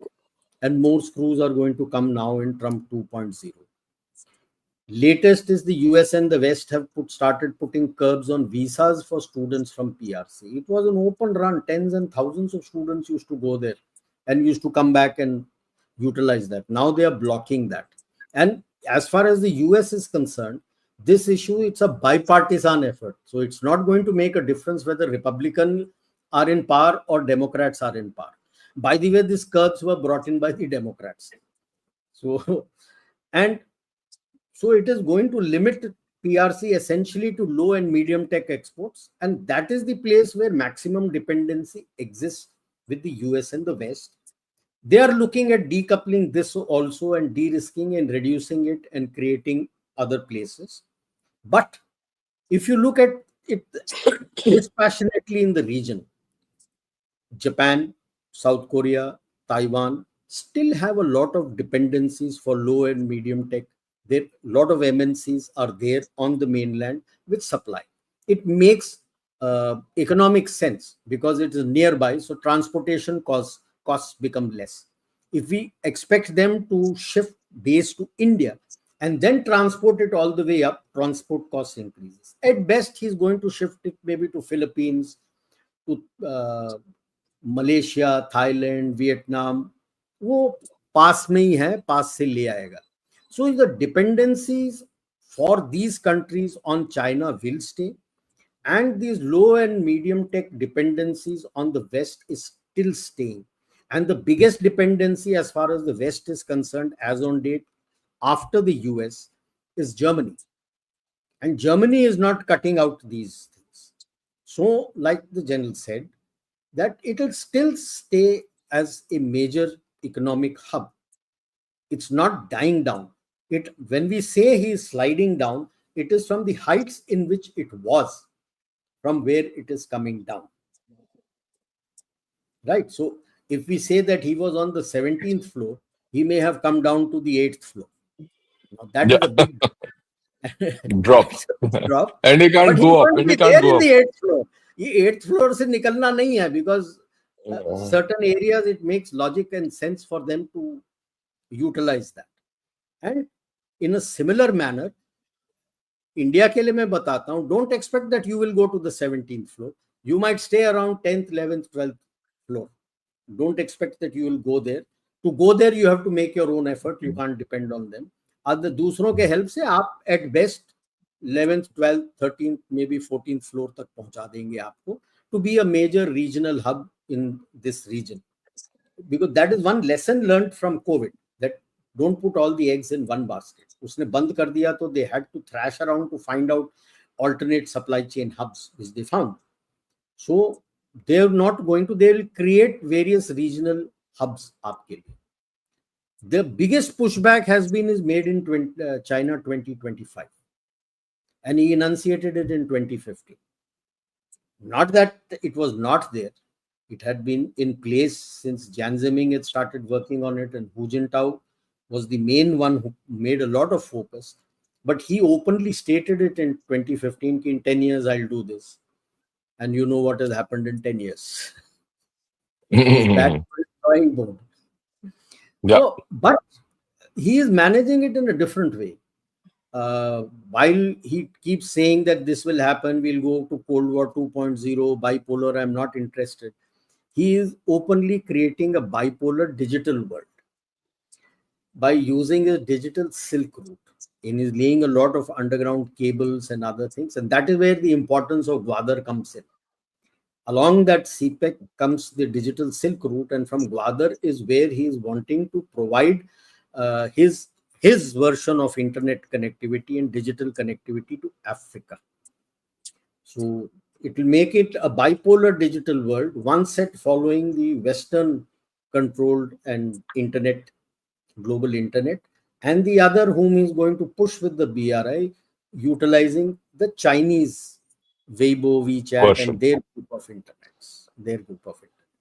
And more screws are going to come now in Trump 2.0. Latest is the US and the West have started putting curbs on visas for students from PRC. It was an open run. Tens and thousands of students used to go there and used to come back and utilize that. Now they are blocking that. And as far as the US is concerned, this issue, it's a bipartisan effort. So it's not going to make a difference whether Republicans are in power or Democrats are in power. By the way, these curbs were brought in by the Democrats. So, and so it is going to limit PRC essentially to low and medium tech exports. And that is the place where maximum dependency exists with the US and the West. They are looking at decoupling this also and de-risking and reducing it and creating other places. But if you look at it dispassionately in the region, Japan, South Korea, Taiwan still have a lot of dependencies for low and medium tech. There, a lot of MNCs are there on the mainland with supply. It makes economic sense because it is nearby, so transportation costs become less. If we expect them to shift base to India and then transport it all the way up, transport costs increases. At best, he's going to shift it maybe to Philippines, to Malaysia, Thailand, Vietnam. वो पास में ही है, पास से ले आएगा. So the dependencies for these countries on China will stay, and these low and medium tech dependencies on the West is still staying. And the biggest dependency as far as the West is concerned as on date after the US is Germany. And Germany is not cutting out these things. So like the general said, that it will still stay as a major economic hub. It's not dying down. When we say he is sliding down, it is from the heights in which it was, from where it is coming down. Right? So if we say that he was on the 17th floor, he may have come down to the 8th floor. Now, that is a big drop. drop. And he can't But go up. he's And he there can't in go up. the 8th floor. ये 8th floor से निकलना नहीं है because certain areas it makes logic and sense for them to utilize that. And in a similar manner, India के लिए मैं बताता हूँ, don't expect that you will go to the 17th floor. You might stay around 10th, 11th, 12th floor. Don't expect that you will go there. To go there, you have to make your own effort. You can't depend on them. Other दूसरों के help से आप at best 11th, 12th, 13th, maybe 14th floor तक पहुंचा देंगे आपको, to be a major regional hub in this region. Because that is one lesson learned from COVID, that don't put all the eggs in one basket. उसने बंद कर दिया तो they had to thrash around to find out alternate supply chain hubs, which they found. So they are not going to, they will create various regional hubs आपके लिए. The biggest pushback has been is made in China 2025. And he enunciated it in 2015. Not that it was not there. It had been in place since Jiang Zemin had started working on it, and Hu Jintao was the main one who made a lot of focus. But he openly stated it in 2015, in 10 years I'll do this. And you know what has happened in 10 years. He's back to the drawing board. Yeah. So, but he is managing it in a different way. While he keeps saying that this will happen, we'll go to Cold War 2.0, bipolar, I'm not interested. He is openly creating a bipolar digital world by using a digital silk route. And is laying a lot of underground cables and other things. And that is where the importance of Gwadar comes in. Along that CPEC comes the digital silk route, and from Gwadar is where he is wanting to provide his version of internet connectivity and digital connectivity to Africa. So it will make it a bipolar digital world, one set following the Western controlled and internet, global internet, and the other whom he is going to push with the BRI, utilizing the Chinese Weibo, WeChat, Version. and their group of internets.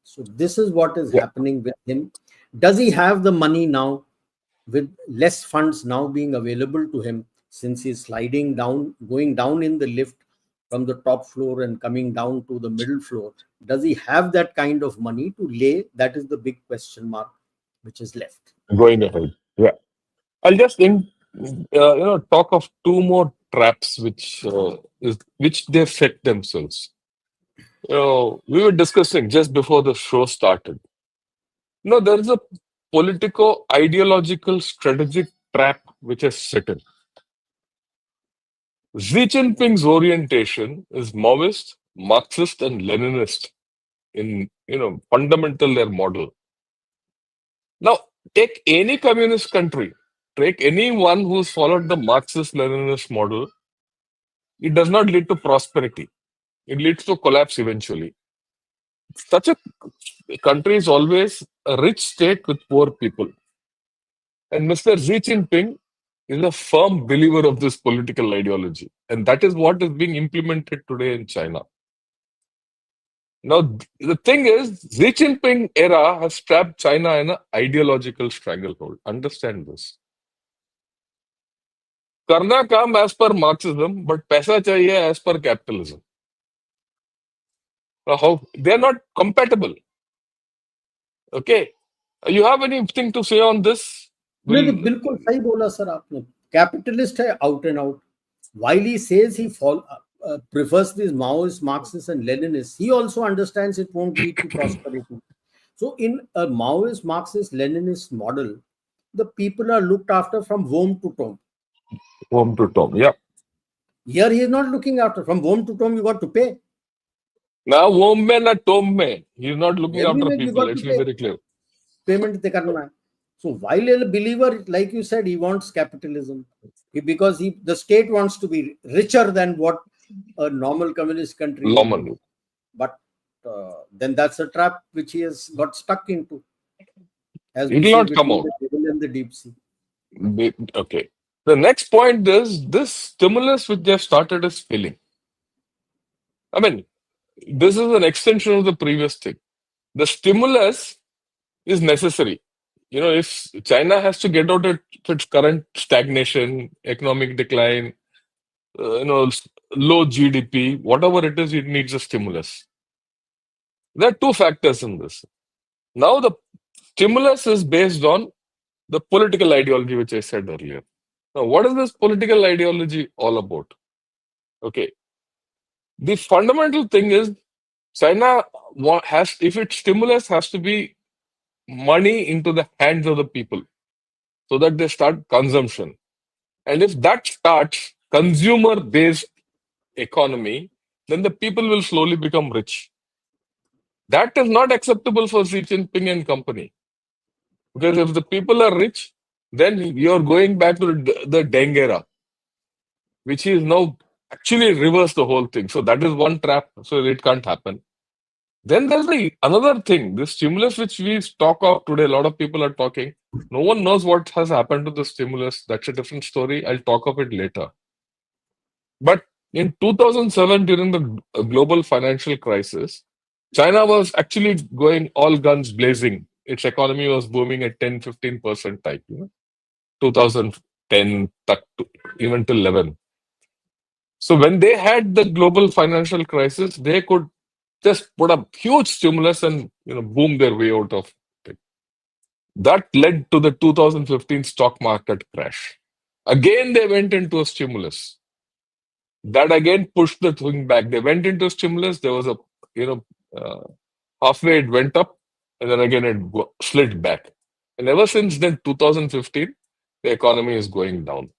So this is what is happening with him. Does he have the money now, with less funds now being available to him, since he's sliding down, going down in the lift from the top floor and coming down to the middle floor? Does he have that kind of money to lay? That is the big question mark which is left. Going ahead. Yeah. I'll just talk of two more traps which they've set themselves. We were discussing just before the show started. There is a politico ideological strategic trap which has set in. Xi Jinping's orientation is Maoist, Marxist, and Leninist in fundamental their model. Now, take any communist country, take anyone who's followed the Marxist Leninist model, it does not lead to prosperity. It leads to collapse eventually. Such a country is always a rich state with poor people. And Mr. Xi Jinping is a firm believer of this political ideology. And that is what is being implemented today in China. Now, the thing is, Xi Jinping era has trapped China in an ideological stranglehold. Understand this. Karna काम as per Marxism, but पैसा चाहिए as per capitalism. How they are not compatible. Okay, you have anything to say on this? नहीं, बिल्कुल सही बोला sir आपने. Capitalist है out and out. While he says he prefers these Maoist, Marxists, and Leninists, he also understands it won't lead to prosperity. So, in a Maoist, Marxist, Leninist model, the people are looked after from womb to tomb. Home to Tom, yeah. Here, he is not looking after. From womb to tomb, you got to pay. Now, home mein na tomb mein, he's not looking Every after week you people. got Let's to be pay. very clear. Payment te karna hai. So, while a believer, like you said, he wants capitalism because the state wants to be richer than what a normal communist country Normal. is. But then that's a trap which he has got stuck into. As It we will say, not come between out. the devil and the deep sea. Okay. The next point is this stimulus which they have started is failing. I mean, this is an extension of the previous thing. The stimulus is necessary. If China has to get out of its current stagnation, economic decline, low GDP, whatever it is, it needs a stimulus. There are two factors in this. Now, the stimulus is based on the political ideology, which I said earlier. Now, what is this political ideology all about? Okay. The fundamental thing is China if its stimulus has to be money into the hands of the people so that they start consumption. And if that starts consumer-based economy, then the people will slowly become rich. That is not acceptable for Xi Jinping and company. Because if the people are rich, then you're going back to the Deng era, which is now actually reverse the whole thing. So that is one trap. So it can't happen. Then there's another thing, this stimulus which we talk of today, a lot of people are talking. No one knows what has happened to the stimulus. That's a different story. I'll talk of it later. But in 2007, during the global financial crisis, China was actually going all guns blazing. Its economy was booming at 10-15% type, 2010, even till 11. So when they had the global financial crisis, they could just put a huge stimulus and boom their way out of it. That led to the 2015 stock market crash. Again, they went into a stimulus. That again pushed the thing back. They went into stimulus. There was a, halfway it went up, and then again it slid back. And ever since then, 2015, the economy is going down.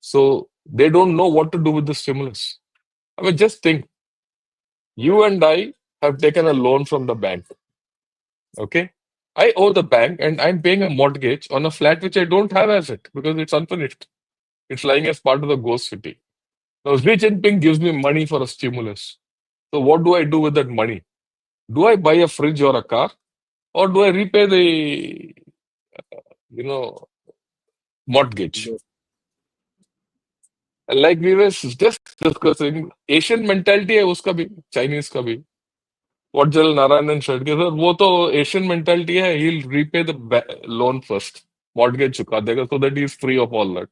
So they don't know what to do with the stimulus. I mean, just think. You and I have taken a loan from the bank. Okay? I owe the bank and I'm paying a mortgage on a flat which I don't have as it because it's unfinished. It's lying as part of the ghost city. Now, Xi Jinping gives me money for a stimulus. So, what do I do with that money? Do I buy a fridge or a car? Or do I repay the, mortgage? And like we were just discussing, Asian mentality है उसका भी, Chinese का भी. What General Narayanan said, sir, वो तो Asian mentality है, he'll repay the loan first. Mortgage चुका देगा so that he is free of all that.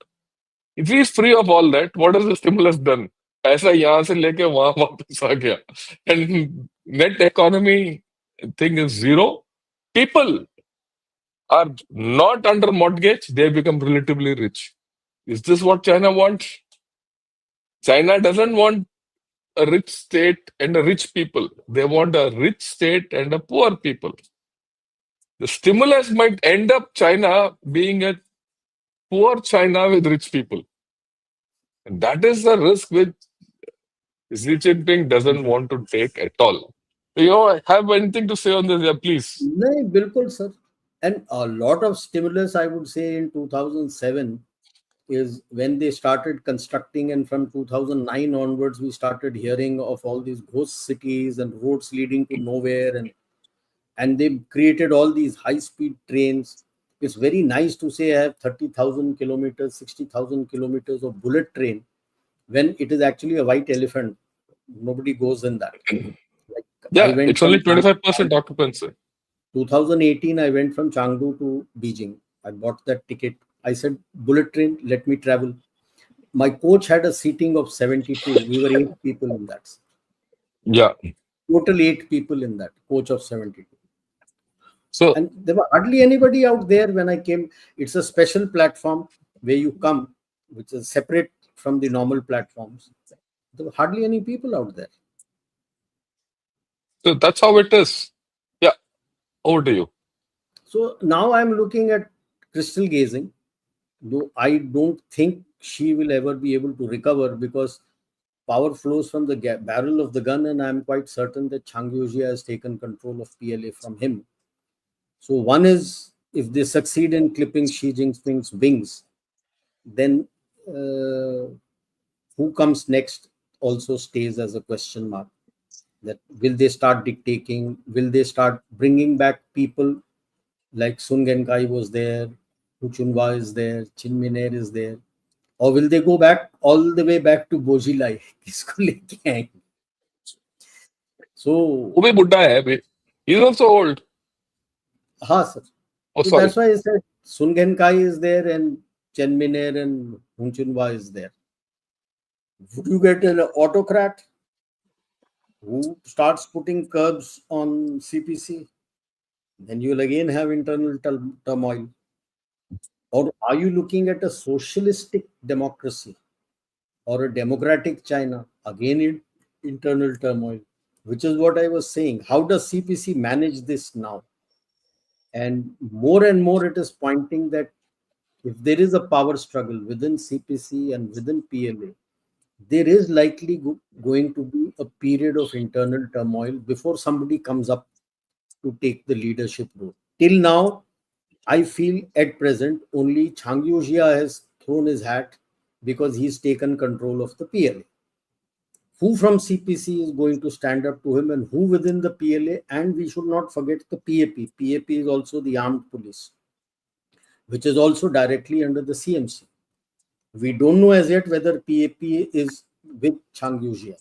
If he is free of all that, what has the stimulus done? पैसा यहाँ से लेके वहां वापस आ गया. And net economy thing is zero. People are not under mortgage, they become relatively rich. Is this what China wants? China doesn't want a rich state and a rich people. They want a rich state and a poor people. The stimulus might end up China being a poor China with rich people. And that is the risk which Xi Jinping doesn't want to take at all. Have anything to say on this? Yeah, please. No, bilkul, sir. And a lot of stimulus, I would say, in 2007 is when they started constructing, and from 2009 onwards, we started hearing of all these ghost cities and roads leading to nowhere, and they created all these high-speed trains. It's very nice to say I have 30,000 kilometers, 60,000 kilometers of bullet train, when it is actually a white elephant. Nobody goes in that. Like I Yeah, went it's only from 25% occupancy. 2018, I went from Chengdu to Beijing. I bought that ticket. I said, bullet train, let me travel. My coach had a seating of 72. We were 8 people in that. Yeah. Total 8 people in that coach of 72. So, And there were hardly anybody out there when I came. It's a special platform where you come, which is separate from the normal platforms. There were hardly any people out there. so that's how it is. Yeah, over to you. So now I'm looking at crystal gazing, though I don't think she will ever be able to recover, because power flows from the barrel of the gun, and I'm quite certain that Chang Yujia has taken control of PLA from him. So one is, if they succeed in clipping Xi Jinping's wings, then who comes next also stays as a question mark. That will they start dictating? Will they start bringing back people like Sun Genkai was there, Hu Chunhua is there, Chin Miner is there, or will they go back all the way back to Bojilai? किसको लेके आएंगे? So, वो भी बुड्ढा है अभी. He's also old. हाँ sir. Oh, So sorry. that's why I said Sun Genkai is there and Chen Miner and Hu Chunhua is there. Would you get an autocrat who starts putting curbs on CPC? Then you'll again have internal turmoil. Or are you looking at a socialistic democracy or a democratic China? Again, internal turmoil, which is what I was saying. How does CPC manage this now? And more, it is pointing that if there is a power struggle within CPC and within PLA, there is likely going to be a period of internal turmoil before somebody comes up to take the leadership role. Till now, I feel at present only Chang Yujia has thrown his hat because he's taken control of the PLA. Who from CPC is going to stand up to him, and who within the PLA? And we should not forget the PAP. PAP is also the armed police, which is also directly under the CMC. We don't know as yet whether PAP is with Chang Yujia.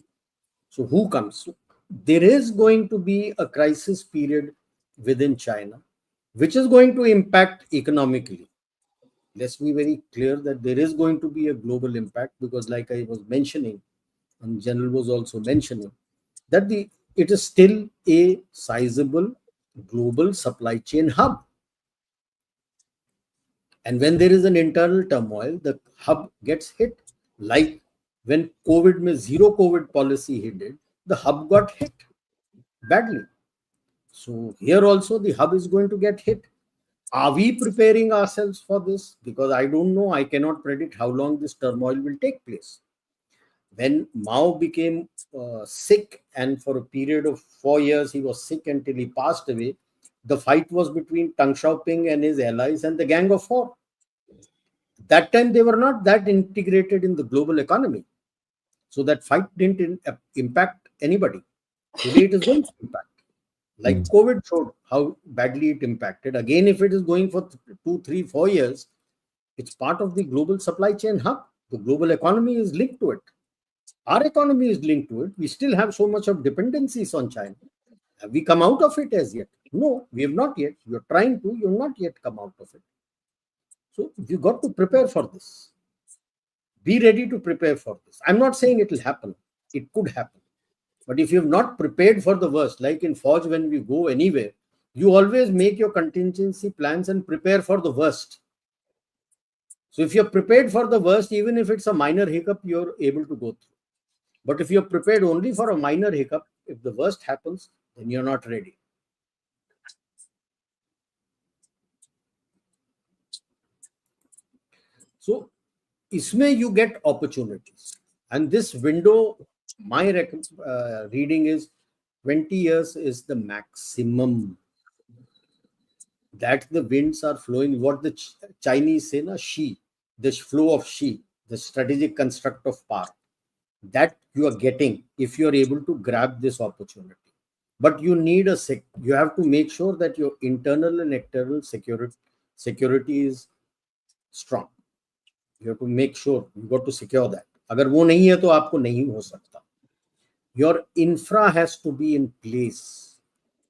So who comes? There is going to be a crisis period within China, which is going to impact economically. Let's be very clear that there is going to be a global impact, because like I was mentioning, and General was also mentioning, that it is still a sizable global supply chain hub. And when there is an internal turmoil, the hub gets hit. Like when zero COVID policy hit it, the hub got hit badly. So here also the hub is going to get hit. Are we preparing ourselves for this? Because I don't know. I cannot predict how long this turmoil will take place. When Mao became sick, and for a period of 4 years he was sick until he passed away, the fight was between Deng Xiaoping and his allies and the Gang of Four. That time they were not that integrated in the global economy. So that fight didn't impact anybody. Today it is going to impact. Like COVID showed how badly it impacted. Again, if it is going for 2, 3, 4 years, it's part of the global supply chain hub. The global economy is linked to it. Our economy is linked to it. We still have so much of dependencies on China. Have we come out of it as yet? No, we have not yet. You're trying to, you've not yet come out of it. So you've got to prepare for this. Be ready to prepare for this. I'm not saying it will happen. It could happen. But if you've not prepared for the worst, like in Forge, when we go anywhere, You always make your contingency plans and prepare for the worst. So if you're prepared for the worst, even if it's a minor hiccup, you're able to go through. But if you're prepared only for a minor hiccup, if the worst happens, then you're not ready. So isme you get opportunities. And this window, my reading is 20 years is the maximum that the winds are flowing. What the Chinese say, na, Shi, this flow of Shi, the strategic construct of power, that you are getting if you are able to grab this opportunity. But you need you have to make sure that your internal and external security is strong. You have to make sure you got to secure that. अगर वो नहीं है तो आपको नहीं हो सकता. Your infra has to be in place.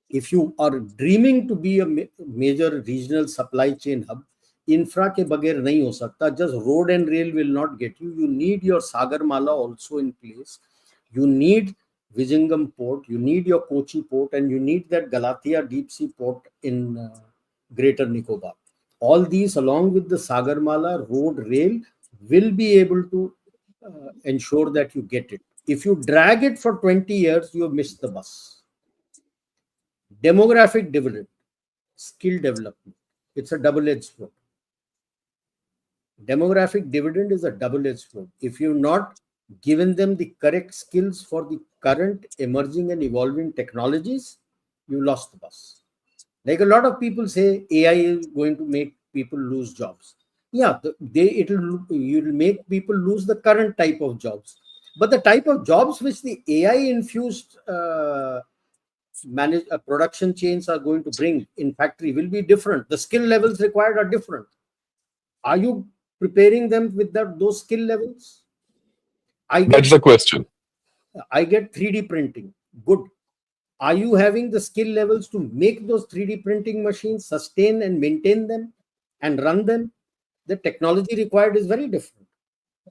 If you are dreaming to be a major regional supply chain hub, infra के बगैर नहीं हो सकता. Just road and rail will not get you. You need your Sagarmala also in place. You need Vizhinjam port. You need your Kochi port, and you need that Galathea deep sea port in Greater Nicobar. All these, along with the Sagarmala road, rail, will be able to ensure that you get it. If you drag it for 20 years, you have missed the bus. Demographic dividend, skill development, it's a double-edged sword. Demographic dividend is a double-edged sword. If you've not given them the correct skills for the current emerging and evolving technologies, you lost the bus. Like a lot of people say, AI is going to make people lose jobs. Yeah, you'll make people lose the current type of jobs. But the type of jobs which the AI-infused production chains are going to bring in factory will be different. The skill levels required are different. Are you preparing them with those skill levels? That's the question. I get 3D printing. Good. Are you having the skill levels to make those 3D printing machines, sustain and maintain them and run them? The technology required is very different.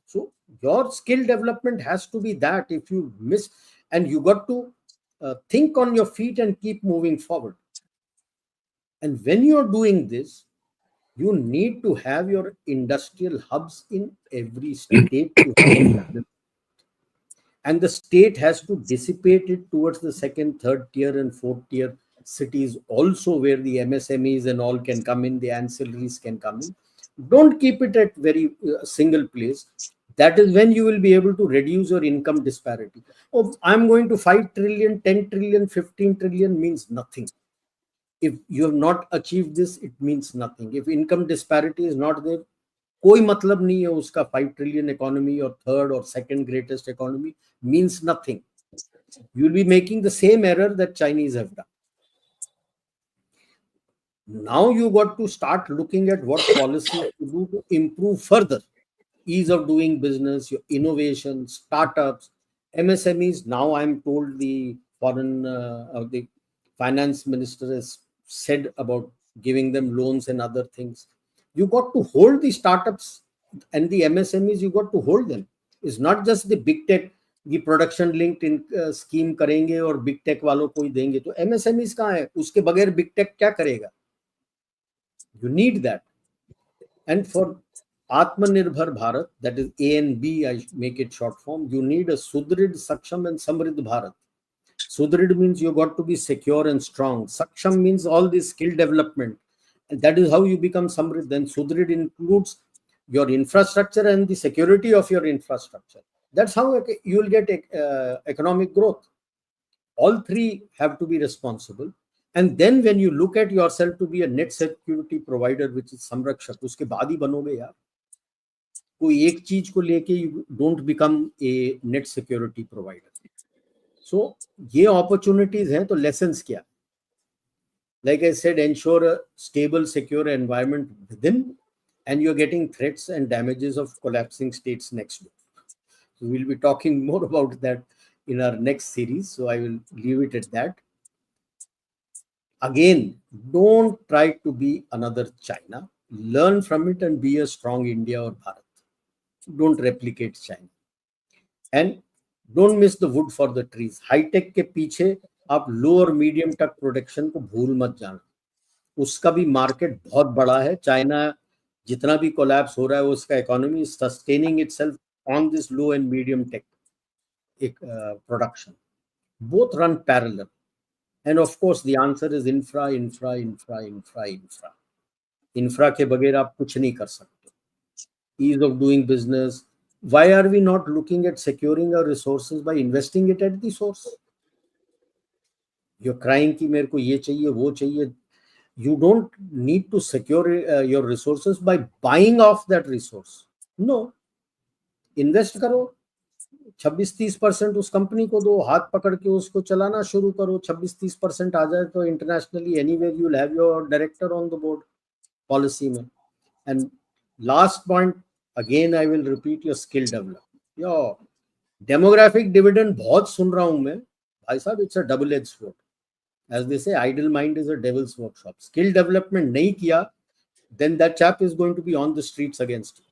So your skill development has to be that. If you miss, and you got to think on your feet and keep moving forward. And when you're doing this, you need to have your industrial hubs in every state to have. And the state has to dissipate it towards the second, third tier and fourth tier cities also, where the MSMEs and all can come in, the ancillaries can come in. Don't keep it at very single place. That is when you will be able to reduce your income disparity. Oh, I'm going to 5 trillion, 10 trillion, 15 trillion means nothing. If you have not achieved this, it means nothing. If income disparity is not there, कोई मतलब नहीं है उसका 5 trillion economy or third or second greatest economy means nothing. You will be making the same error that Chinese have done. Now you got to start looking at what policies to do to improve further. Ease of doing business, your innovation, startups, MSMEs. Now I'm told the the finance minister has said about giving them loans and other things. You got to hold the startups and the MSMEs, you got to hold them. It's not just the big tech, the production linked in scheme करेंगे और big tech वालों को ही देंगे. तो MSMEs कहाँ है? उसके बगैर big tech क्या करेगा? You need that. And for Atmanirbhar Bharat, that is A and B, I make it short form, you need a Sudrid, Saksham and Samrid Bharat. Sudrid means you got to be secure and strong. Saksham means all this skill development. And that is how you become Samrid. Then Sudrid includes your infrastructure and the security of your infrastructure. That's how you will get economic growth. All three have to be responsible. And then when you look at yourself to be a net security provider, which is Samrakshak, उसके बाद ही बनोगे यार. कोई एक चीज को लेके you don't become a net security provider. So ये opportunities हैं, तो lessons क्या? Like I said, ensure a stable, secure environment within, and you're getting threats and damages of collapsing states next door. So we'll be talking more about that in our next series. So I will leave it at that. Again, don't try to be another China. Learn from it and be a strong India or Bharat. Don't replicate China. And don't miss the wood for the trees. High tech के पीछे आप लो और medium तक production को भूल मत जाना, उसका भी मार्केट बहुत बड़ा है। चाइना जितना भी कोलैप्स हो रहा है, उसका economy is sustaining itself on this low and medium tech production, both run parallel. And of course the answer is infra. Infra के बगैर आप कुछ नहीं कर सकते। Ease of doing business. Why are we not looking at securing our resources by investing it at the source? You're crying कि मेरे को ये चाहिए वो चाहिए. You don't need to secure your resources by buying off that resource. No. Invest करो, 26-30% उस company को दो, हाथ पकड़ के उसको चलाना शुरू करो। 26-30% आ जाए तो internationally anywhere you will have your director on the board policy में। And last point, again I will repeat, your skill develop, your demographic dividend बहुत सुन रहा हूं मैं भाई साहब, it's a double edge sword, as they say idle mind is a devil's workshop. Skill development नहीं किया, then that chap is going to be on the streets against you.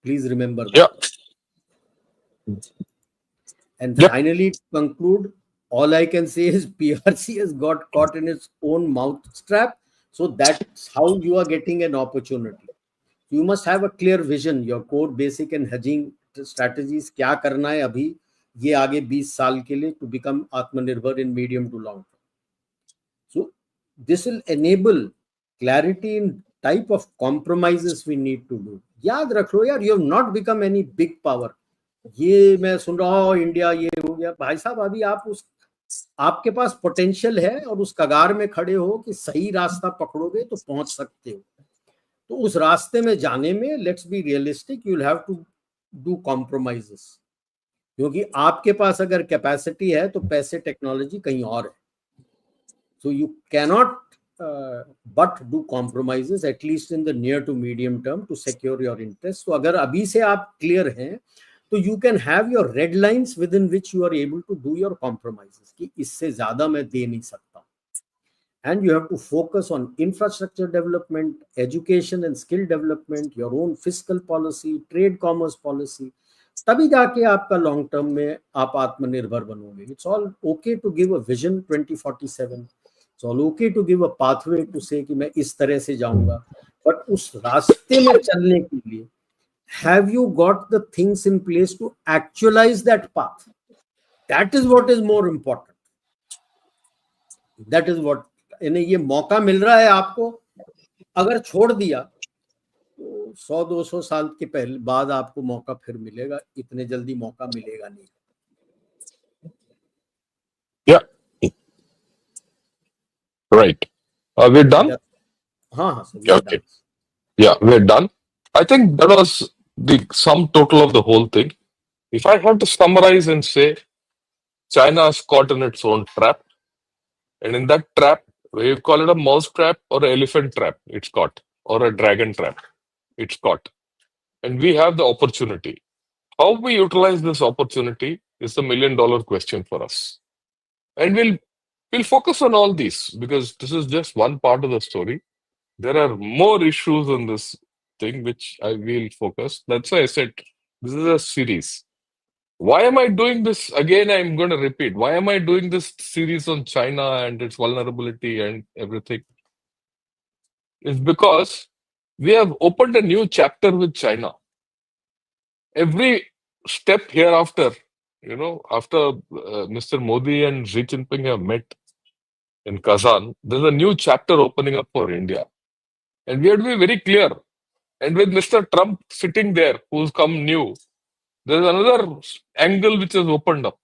Please remember that. Yeah. And Yeah. finally, to conclude, all I can say is PRC has got caught in its own mouthtrap. So that's how you are getting an opportunity. You must have a clear vision, your core, basic and hedging strategies. क्या करना है अभी, ये आगे 20 साल के लिए, to become आत्मनिर्भर in medium to long term. So this will enable clarity in type of compromises we need to do. याद रख लो यार, you have not become any big power. ये मैं सुन रहा हूँ इंडिया ये हो गया, भाई साहब अभी आप उस, आपके पास पोटेंशियल है और उस कगार में खड़े हो कि सही रास्ता पकड़ोगे तो पहुंच सकते हो। तो उस रास्ते में जाने में, let's be realistic, you will have to do compromises, क्योंकि आपके पास अगर कैपेसिटी है तो पैसे टेक्नोलॉजी कहीं और है। So you cannot but do compromises at least in the near to medium term to secure your interest. So अगर अभी से आप clear हैं तो you can have your red lines within which you are able to do your compromises कि इससे ज़्यादा मैं दे नहीं सकता। And you have to focus on infrastructure development, education and skill development, your own fiscal policy, trade commerce policy. तभी जाके आपका long term में आप आत्मनिर्भर बनोगे। It's all okay to give a vision 2047. It's all okay to give a pathway to say कि मैं इस तरह से जाऊंगा, but उस रास्ते में चलने के लिए have you got the things in place to actualize that path? That is what is more important. That is what, यानी ये मौका मिल रहा है आपको, अगर छोड़ दिया तो 100-200 साल के पहले बाद आपको मौका फिर मिलेगा, इतने जल्दी मौका मिलेगा नहीं। Yeah. Right. Are we done? हाँ sir, Yeah, okay. Yeah, we're done. I think that was the sum total of the whole thing. If I have to summarize and say, China is caught in its own trap. And in that trap, we call it a mouse trap or an elephant trap, it's caught, or a dragon trap, it's caught. And we have the opportunity. How we utilize this opportunity is the $1,000,000 question for us. And we'll focus on all these because this is just one part of the story. There are more issues in this thing which I will focus. That's why I said this is a series. Why am I doing this? Again, I'm going to repeat. Why am I doing this series on China and its vulnerability and everything? It's because we have opened a new chapter with China. Every step hereafter, after Mr. Modi and Xi Jinping have met in Kazan, there's a new chapter opening up for India. And we have to be very clear. And with Mr. Trump sitting there, who's come new, there's another angle which has opened up.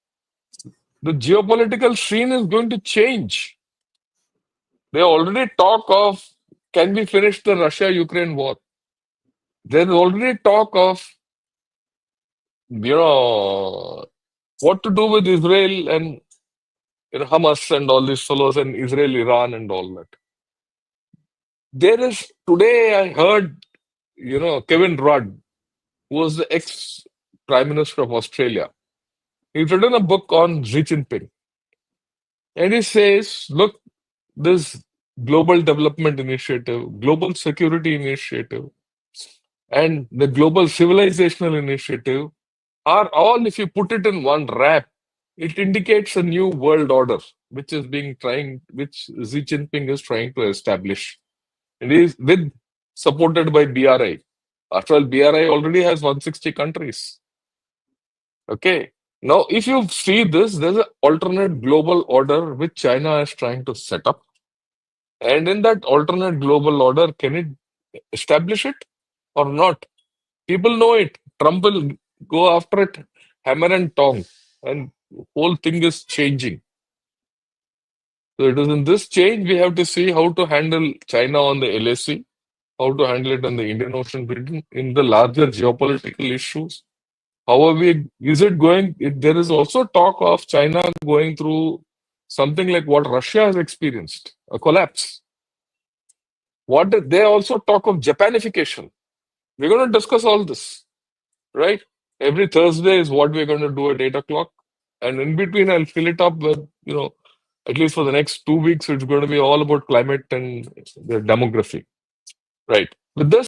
The geopolitical scene is going to change. They already talk of, can we finish the Russia-Ukraine war? There's already talk of, what to do with Israel and Hamas and all these fellows and Israel, Iran and all that. There is, today I heard, Kevin Rudd, who was the ex-Prime Minister of Australia. He's written a book on Xi Jinping. And he says, look, this Global Development Initiative, Global Security Initiative, and the Global Civilizational Initiative are all, if you put it in one wrap, it indicates a new world order, which which Xi Jinping is trying to establish. And he is supported by BRI. After all, BRI already has 160 countries. Okay. Now, if you see this, there's an alternate global order which China is trying to set up. And in that alternate global order, can it establish it or not? People know it. Trump will go after it, hammer and tong, and whole thing is changing. So it is in this change we have to see how to handle China on the LAC, how to handle it in the Indian Ocean region, in the larger geopolitical issues. How are we? Is it going? There is also talk of China going through something like what Russia has experienced, a collapse. They also talk of Japanification. We're going to discuss all this, right? Every Thursday is what we're going to do at 8 o'clock. And in between, I'll fill it up with, at least for the next 2 weeks, it's going to be all about climate and the demography. Right. With this,